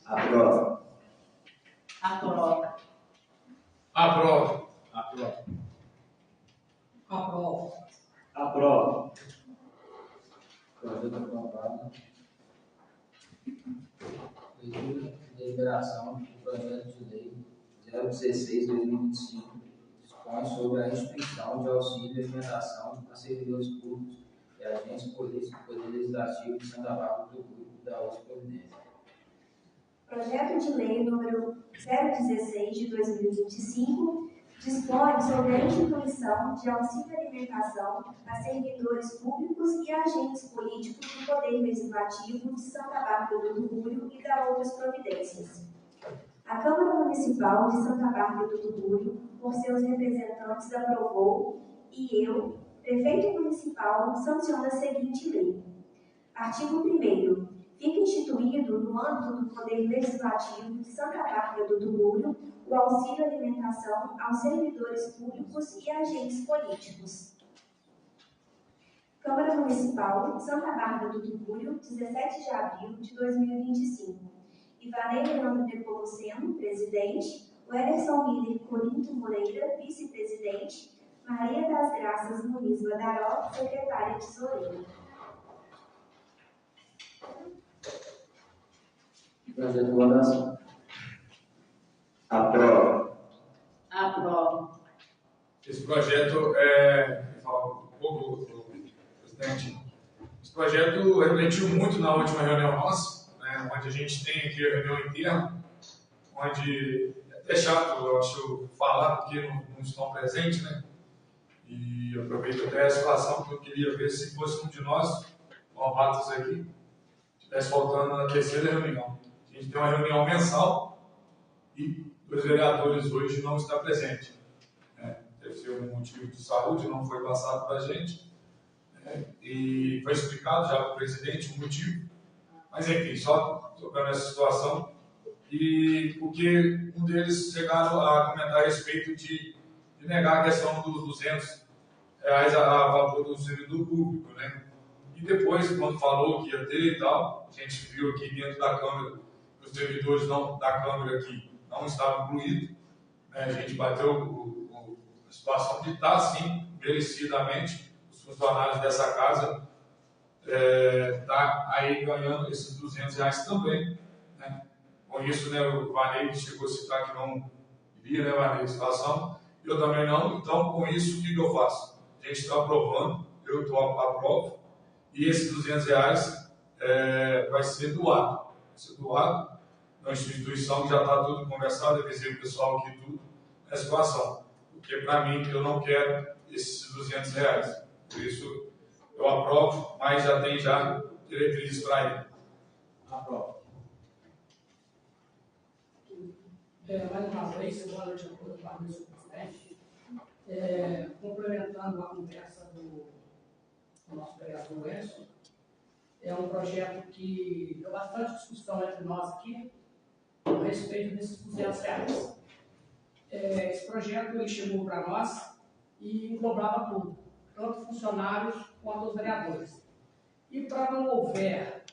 Aprova. Aprova. Aprova. Aprova. Aprova. Aprova. Projeto aprovado. Deliberação do projeto de lei 016/2025 dispõe sobre a instituição de auxílio e alimentação a servidores públicos e agentes políticos do Poder Legislativo de Santa Bárbara do Tucumã e da outra providência. Projeto de lei número 016 de 2025 dispõe sobre a instituição de auxílio alimentação a servidores públicos e agentes políticos do Poder Legislativo de Santa Bárbara do Tucumã e da outras providências. A Câmara Municipal de Santa Bárbara do Tucumã, por seus representantes, aprovou e eu, prefeito municipal, sanciono a seguinte lei. Artigo 1º. Fica instituído, no âmbito do Poder Legislativo de Santa Bárbara do Tucumã, o auxílio alimentação aos servidores públicos e agentes políticos. Câmara Municipal, Santa Bárbara do Tucumã, 17 de abril de 2025. Ivanei Leandro Nepomuceno, presidente. Wellington Miller Corinto Moreira, vice-presidente. Maria das Graças Muniz Badaró, secretária tesoureira. Projeto de votação. Aprova. Aprova. Esse projeto presidente. Esse projeto refletiu muito na última reunião nossa, né, onde a gente tem aqui a reunião interna, onde é até chato, eu acho, falar porque não estão presentes, né? E eu aproveito até a situação que eu queria ver se fosse um de nós, novatos aqui, estivesse faltando na terceira reunião. A gente tem uma reunião mensal e os vereadores hoje não estão presentes. Deve ser um motivo de saúde, não foi passado para a gente. E foi explicado já para o presidente o motivo. Mas enfim, só tocando essa situação. E porque um deles chegaram a comentar a respeito de negar a questão dos R$200 a favor do servidor público, né? E depois, quando falou que ia ter e tal, a gente viu aqui dentro da Câmara que os servidores da Câmara aqui não estavam incluídos, né? A gente bateu a situação de estar, sim, merecidamente, os funcionários dessa casa tá aí ganhando esses R$200 também, né? Com isso, né, o Vanei chegou a citar que não iria, né, Vanei, a situação, eu também não. Então, com isso, o que eu faço? A gente está aprovando, eu aprovo, e esses R$200 vai ser doado. Vai ser doado na instituição, que já está tudo conversado, eu avisei o pessoal aqui tudo, na situação. Porque, para mim, eu não quero esses R$200. Por isso, eu aprovo, mas já tem diretrizes para ele. Aprovo. Mais uma vez, boa noite a todos, boa noite, presidente. Complementando a conversa do nosso vereador Edson, é um projeto que deu bastante discussão entre nós aqui, a respeito desses R$200. Esse projeto ele chegou para nós e englobava tudo, tanto funcionários quanto os vereadores. E para não houver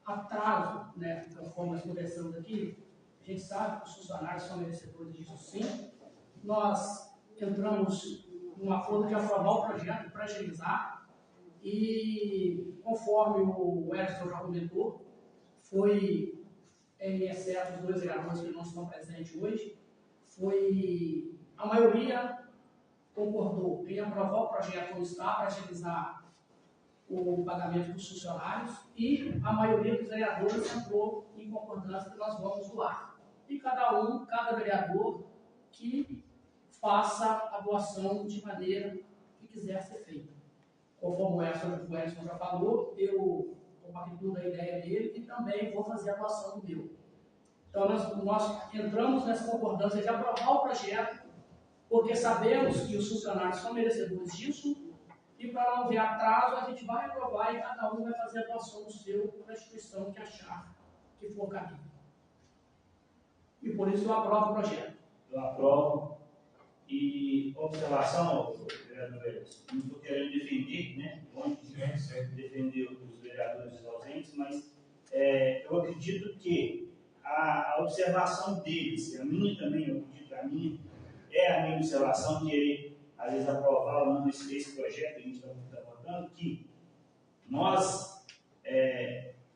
atraso, né, conforme nós conversamos aqui, a gente sabe que os funcionários são merecedores disso sim. Nós entramos num acordo de aprovar o projeto para agilizar e, conforme o Edson já comentou, foi, em exceto os dois vereadores que não estão presentes hoje, a maioria concordou em aprovar o projeto como está para agilizar o pagamento dos funcionários e a maioria dos vereadores entrou em concordância que nós vamos doar. E cada vereador que faça a doação de maneira que quiser ser feita. Conforme o Edson já falou, eu compactuo da ideia dele e também vou fazer a doação do meu. Então, nós entramos nessa concordância de aprovar o projeto, porque sabemos que os funcionários são merecedores disso, e para não haver atraso, a gente vai aprovar e cada um vai fazer a doação do seu para a instituição que achar que for cabível. E por isso eu aprovo o projeto. Eu aprovo. E observação, vereador Edson, não estou querendo defender, né? Defender os vereadores ausentes, mas eu acredito que a observação deles, a minha também, eu acredito que a minha observação, que ele, às vezes, aprovar ou não esse projeto que a gente está votando, que nós,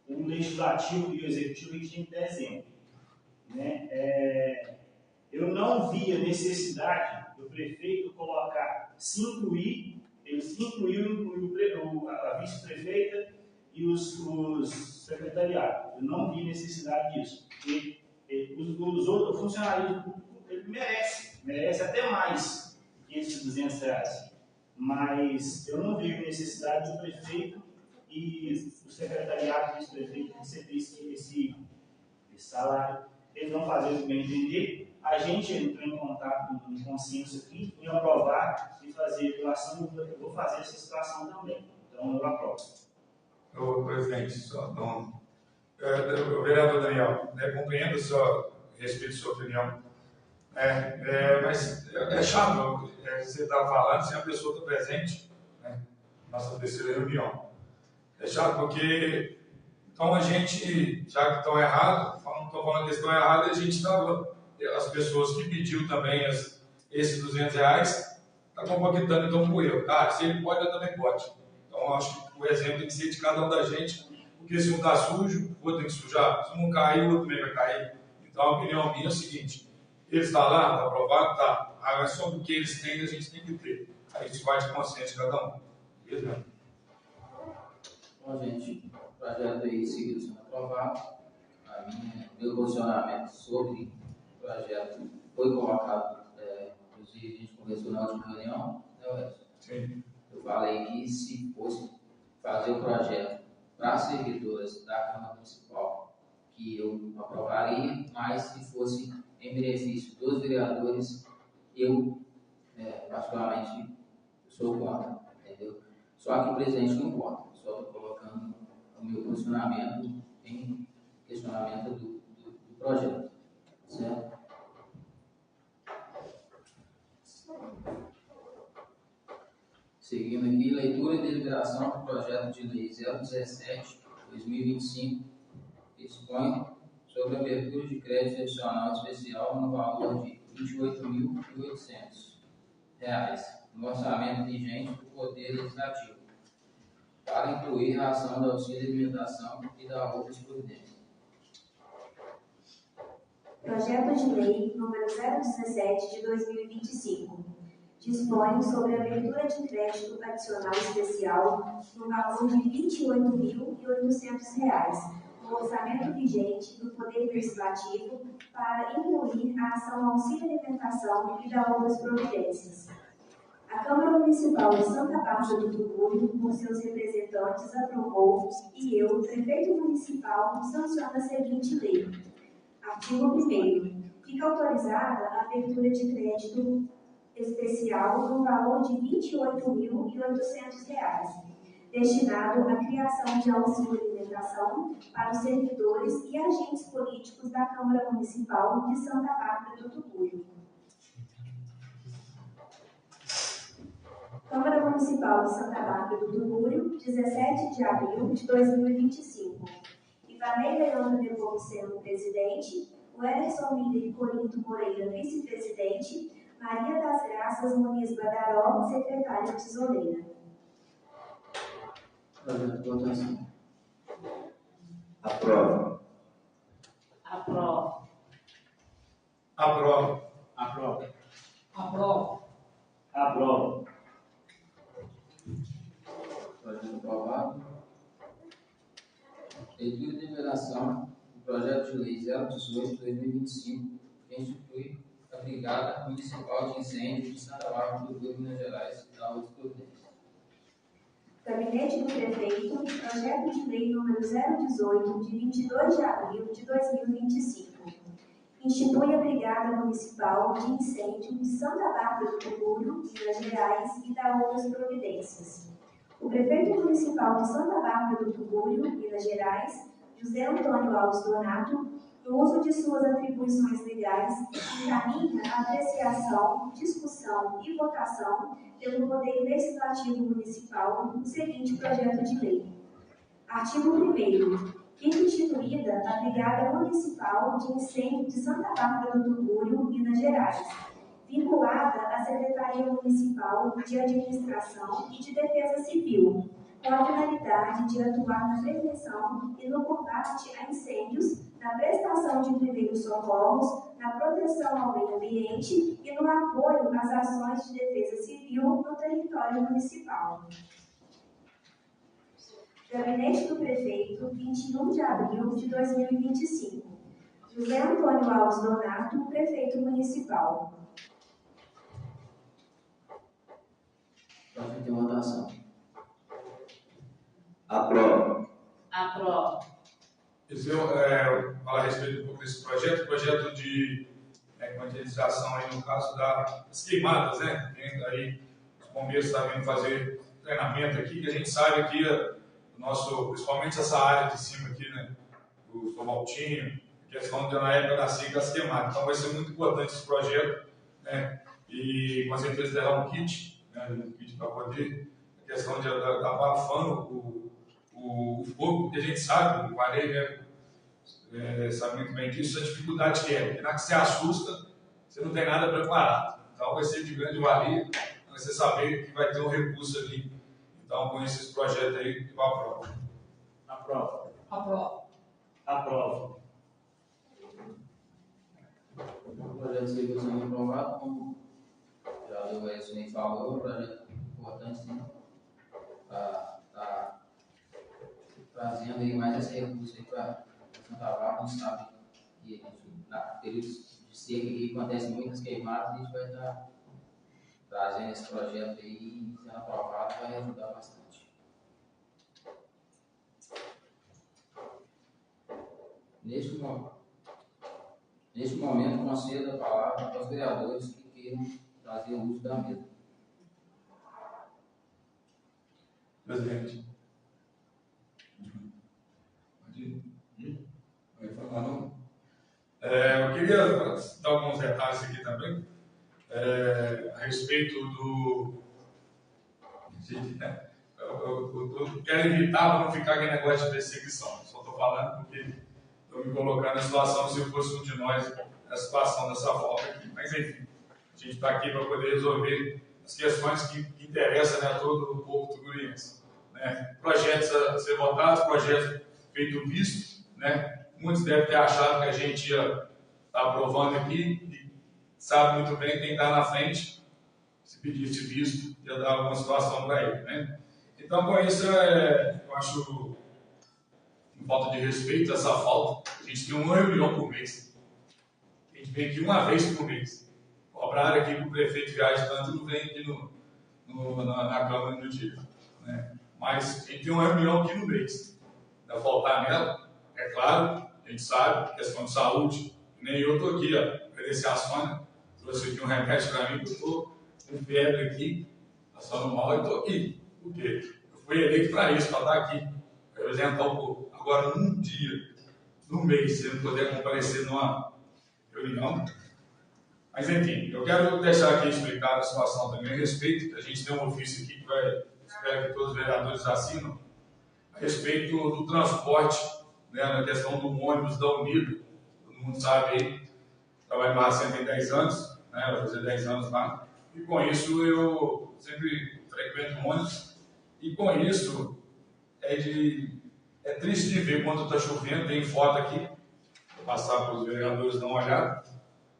o legislativo e o executivo, a gente tem que dar exemplo. Né? Eu não vi a necessidade do prefeito colocar, ele se incluiu a vice-prefeita e os secretariados. Eu não vi necessidade disso. Porque os outros funcionários ele merece até mais que esses R$200. Mas eu não vi necessidade do prefeito e o secretariado e o vice-prefeito receber esse salário. Eles não fazem isso bem entender. A gente entrou em contato com um consenso aqui em aprovar e fazer doação. Eu vou fazer essa situação também. Então, eu aprovo. Ô, presidente, o vereador Daniel, compreendo a respeito da sua opinião. Mas é chato, você está falando sem a pessoa estar presente, né? Nossa terceira reunião. É chato porque, então a gente, já que estão errados, não estou falando que estão errados, a gente estava, as pessoas que pediu também esses R$200, está compactando então com eu. Cara, se ele pode, eu também pode. Então eu acho que o exemplo tem que ser de cada um da gente, porque se um está sujo, o outro tem que sujar. Se um cair, o outro também vai cair. Então a opinião minha é o seguinte: ele está lá, está aprovado, está. Agora, sobre o que eles têm, a gente tem que ter. A gente vai de consciência de cada um. Beleza? Bom, gente, o projeto aí seguido sendo aprovado. Meu posicionamento sobre o projeto foi colocado, inclusive a gente conversou na última reunião, né, Edson? Sim. Eu falei que se fosse fazer o projeto para servidores da Câmara Municipal, que eu aprovaria, mas se fosse em benefício dos vereadores, eu, particularmente, sou contra, entendeu? Só que o presidente não vota, só estou colocando o meu posicionamento em questionamento do projeto, certo? Seguindo aqui, leitura e deliberação do projeto de lei 017/2025, que dispõe sobre a abertura de crédito adicional especial no valor de R$ 28.800 no orçamento vigente do Poder Legislativo, para incluir a ação do auxílio alimentação e da outras providências. Projeto de Lei número 017 de 2025 dispõe sobre a abertura de crédito adicional especial no valor de R$ 28.800 no orçamento vigente do Poder Legislativo para incluir a ação auxílio alimentação e da outras providências. A Câmara Municipal de Santa Bárbara do Tucumã, por seus representantes, aprovou e eu, prefeito municipal, sanciono a seguinte lei. Artigo 1º. Fica autorizada a abertura de crédito especial no valor de R$ 28.800, destinado à criação de auxílio alimentação para os servidores e agentes políticos da Câmara Municipal de Santa Bárbara do Tucuruí. Câmara Municipal de Santa Bárbara do Tucuruí, 17 de abril de 2025. Ivanei Leandro Nepomuceno, presidente. O Ederson Mider Corinto Moreira, vice-presidente. Maria das Graças Muniz Badaró, secretária tesoureira. Projeto de votação. Aprova. Aprova. Aprova. Aprova. Aprova. Aprova. Projeto aprovado. Leitura e deliberação do projeto de lei 018/2025, que institui a Brigada Municipal de Incêndio de Santa Bárbara do Tucuruí, Minas Gerais, e da outras providências. Gabinete do Prefeito, projeto de lei número 018, de 22 de abril de 2025. Institui a Brigada Municipal de Incêndio de Santa Bárbara do Tucuruí, Minas Gerais, e dá outras providências. O Prefeito Municipal de Santa Bárbara do Tucuruí, Minas Gerais, José Antônio Alves Donato, no uso de suas atribuições legais, encaminha a apreciação, discussão e votação pelo Poder Legislativo Municipal o seguinte projeto de lei. Artigo 1º. Fica instituída a Brigada Municipal de Incêndio de Santa Bárbara do Tucuruí, Minas Gerais, vinculada à Secretaria Municipal de Administração e de Defesa Civil, com a finalidade de atuar na prevenção e no combate a incêndios, na prestação de primeiros socorros, na proteção ao meio ambiente e no apoio às ações de defesa civil no território municipal. Gabinete do Prefeito, 21 de abril de 2025. José Antônio Alves Donato, Prefeito Municipal. Projeto de votação. Aprova. Aprova. Eu falo a respeito um pouco desse projeto de quantização aí no caso das queimadas, né? Aí os bombeiros estão vindo fazer treinamento aqui, que a gente sabe que principalmente essa área de cima aqui, né? Do Tomaltinho, questão de na época da seca as queimadas. Então vai ser muito importante esse projeto, né? E com certeza terá um kit, né? Um kit para poder, a questão de abafando o fogo, porque a gente sabe, o areia sabe muito bem disso, a dificuldade que é, porque na hora que você assusta, você não tem nada preparado. Então vai ser de grande valia, você saber que vai ter um recurso ali. Então, com esses projetos aí, eu aprovo. Aprova. Aprova. Aprova. O projeto de execução aprovado, como já o Edson falou, um projeto importante, sim, está trazendo aí mais esse recurso aí para Santa Bárbara. A gente sabe que na períodos de seca que acontecem muitas queimadas, a gente vai estar trazendo esse projeto aí e sendo aprovado vai ajudar bastante. Neste momento, concedo a palavra para os vereadores que queiram trazer o uso da mesa. Presidente. Pode ir? Vai falar, não? Eu queria dar alguns detalhes aqui também, a respeito do... Eu quero evitar para não ficar aquele negócio de perseguição. Só estou falando porque estou me colocando na situação, se fosse um de nós, a situação dessa forma aqui. Mas, enfim, a gente está aqui para poder resolver as questões que interessam, né, a todo o povo tucuruiense. Né? Projetos a ser votados, projetos feito visto, né? Muitos devem ter achado que a gente ia estar aprovando aqui e sabe muito bem quem está na frente, se pedisse visto, ia dar alguma situação para ele. Né? Então, com isso, eu acho falta de respeito essa falta. A gente tem uma reunião por mês. A gente vem aqui uma vez por mês. Cobrar aqui para o prefeito viajar tanto, não vem aqui na Câmara no dia. Né? Mas a gente tem uma reunião aqui no mês. Vai faltar nela, é claro, a gente sabe, questão de saúde. Nem eu estou aqui, agradecer a Sônia, trouxe aqui um remédio para mim, que eu estou com febre aqui, passando mal e estou aqui. Por quê? Eu foi eleito para isso, para estar aqui, representar o povo. Agora, num dia, num mês, você não poder comparecer numa reunião. Mas, enfim, eu quero deixar aqui explicada a situação também a respeito, a gente tem um ofício aqui que vai, espero que todos os vereadores assinam, a respeito do transporte, né, na questão do ônibus da Unido. Todo mundo sabe aí, trabalho em Barra Center tem 10 anos, né, vai fazer 10 anos lá, e com isso eu sempre frequento ônibus, e com isso é triste de ver quando está chovendo, tem foto aqui, vou passar para os vereadores dar uma olhada,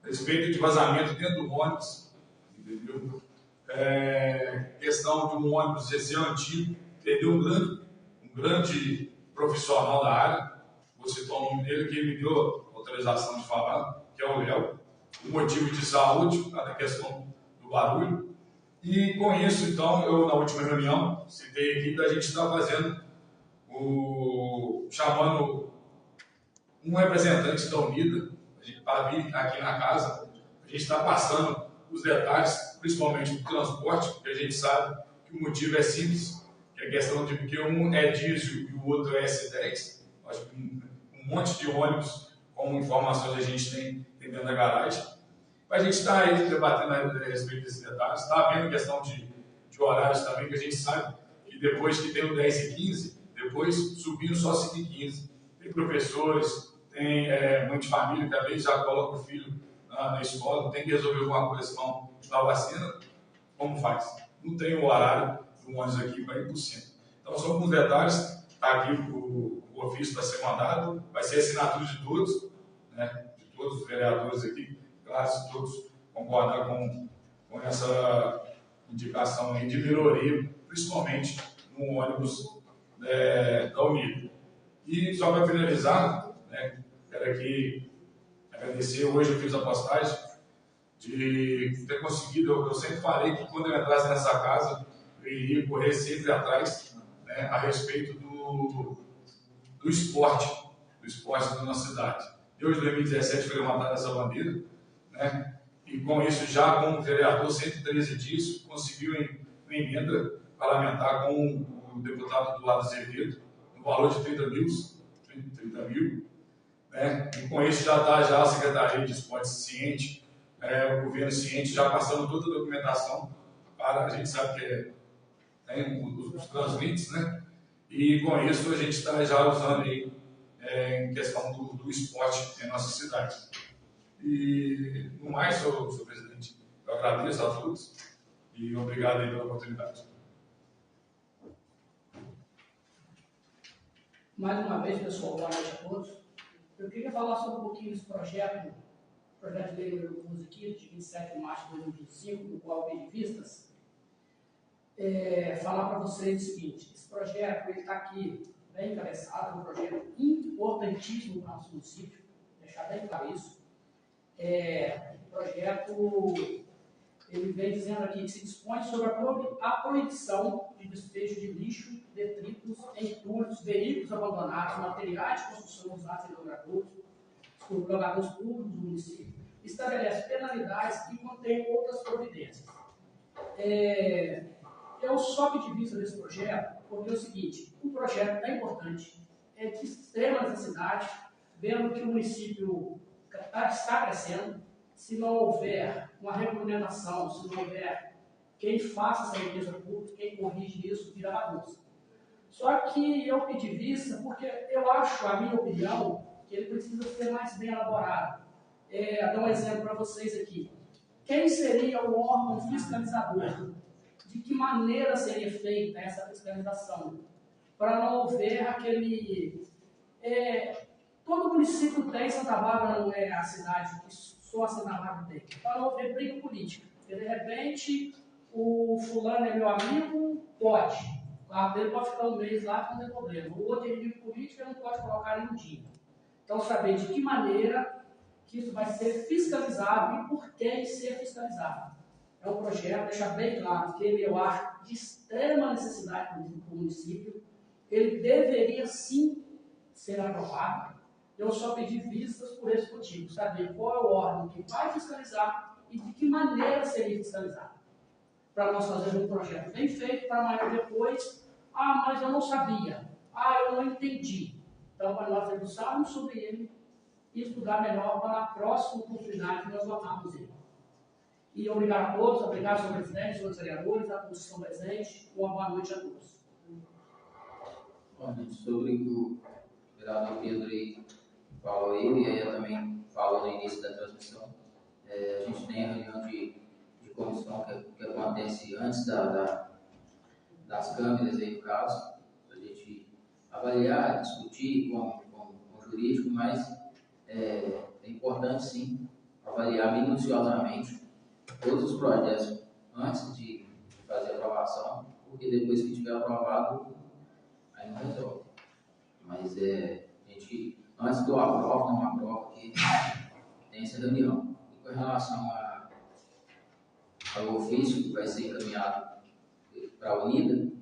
a respeito de vazamento dentro do ônibus, entendeu? Questão de um ônibus esse antigo, perdeu um grande profissional da área, vou citar o nome dele, que ele me deu autorização de falar, que é o Léo, por motivo de saúde, a questão do barulho. E com isso, então, eu na última reunião, citei aqui, da gente estar fazendo, chamando um representante da Unida, para vir aqui na casa, a gente está passando os detalhes, principalmente do transporte, porque a gente sabe que o motivo é simples, que é a questão de porque um é diesel e o outro é S10, acho que um monte de ônibus, como informações a gente tem dentro da garagem. A gente está aí debatendo a respeito desses detalhes, está havendo questão de horários também, que a gente sabe que depois que tem o 10 e 15, depois subindo só 5 e 15. Tem professores, tem mãe de família que às vezes já coloca o filho na escola, tem que resolver alguma questão da vacina, como faz? Não tem o horário do ônibus aqui para ir por cima. Então, são alguns detalhes, está aqui o ofício para ser mandado, vai ser assinatura de todos, né, de todos os vereadores aqui, claro, se todos concordar com essa indicação aí de melhoria, principalmente no ônibus da Unido. E só para finalizar, né, quero aqui agradecer, hoje eu fiz a postagem de ter conseguido, eu sempre falei que quando eu entrasse nessa casa, eu iria correr sempre atrás, né, a respeito do esporte da nossa cidade. Eu, em 2017, fui levantar essa bandeira, né, e com isso, já como vereador, 113 dias, conseguiu uma emenda parlamentar com o deputado Eduardo Azevedo, no valor de 30 mil, né? E com isso já está já a Secretaria de Esportes ciente, o governo ciente, já passando toda a documentação para, a gente sabe que tem os translimites, né? E com isso a gente está já usando aí em questão do esporte em nossa cidade. E no mais, senhor presidente, eu agradeço a todos e obrigado aí pela oportunidade. Mais uma vez, pessoal, boa noite a todos. Eu queria falar sobre um pouquinho desse projeto de lei número 12 aqui, de 27 de março de 2025, no qual eu dei vistas. Falar para vocês o seguinte: esse projeto está aqui bem encabeçado, é um projeto importantíssimo para o nosso município, deixar bem claro isso. O projeto ele vem dizendo aqui que se dispõe sobre a proibição de despejo de lixo, detritos, entulhos, veículos abandonados, materiais de construção usados em logadouros públicos do município, estabelece penalidades e contém outras providências. Eu só pedi vista desse projeto porque é o seguinte: o projeto é importante, é de extrema necessidade, vendo que o município está crescendo. Se não houver uma regulamentação, se não houver quem faça essa limpeza pública, quem corrige isso, vira bagunça. Só que eu pedi vista porque eu acho, a minha opinião, que ele precisa ser mais bem elaborado. Vou dar um exemplo para vocês aqui. Quem seria o órgão fiscalizador? De que maneira seria feita essa fiscalização? Para não haver aquele... todo município tem, Santa Bárbara não é a cidade que só a Santa Bárbara tem. Para não haver briga política. Porque, de repente, o fulano é meu amigo, pode. O carro dele pode ficar um mês lá, que não tem problema. O outro é inimigo político, ele não pode colocar nenhum dia. Então, saber de que maneira que isso vai ser fiscalizado e por que ser fiscalizado. É um projeto, deixar bem claro, que ele, eu acho, de extrema necessidade para o município. Ele deveria, sim, ser aprovado. Eu só pedi vistas por esse motivo, saber qual é o órgão que vai fiscalizar e de que maneira seria fiscalizado. Para nós fazermos um projeto bem feito, para amanhã depois Ah, mas eu não sabia. Ah, eu não entendi. Então, para nós debruçarmos sobre ele e estudar melhor para a próxima oportunidade que nós votarmos ele. E obrigado a todos, obrigado, senhor presidente, senhores vereadores, a todos que estão presentes. Uma boa noite a todos. Bom, gente, sobre o que o vereador Pedro aí falou aí, e aí eu também falou no início da transmissão, a gente tem a reunião de comissão que acontece antes das câmeras aí, no caso, para a gente avaliar, discutir com o jurídico, mas é importante sim avaliar minuciosamente todos os projetos antes de fazer a aprovação, porque depois que tiver aprovado, aí não resolve. Mas a gente, antes do aprova, não aprova, que tem essa reunião. E com relação ao ofício que vai ser encaminhado para a Unida,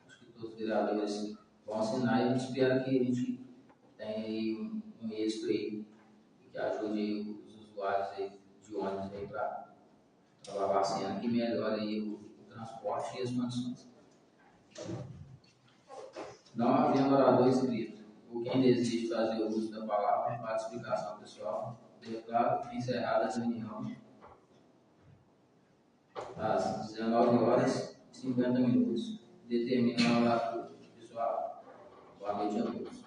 acho que todos os vereadores vão assinar e a gente espera que a gente tenha aí um êxito aí, que ajude aí os usuários aí de ônibus aí para a vacina, que melhore aí o transporte e as condições. Não havendo orador inscrito, ou quem deseja fazer o uso da palavra para explicação pessoal, declaro encerrada a reunião às 19h50. Determina a hora pessoal. Boa noite a todos.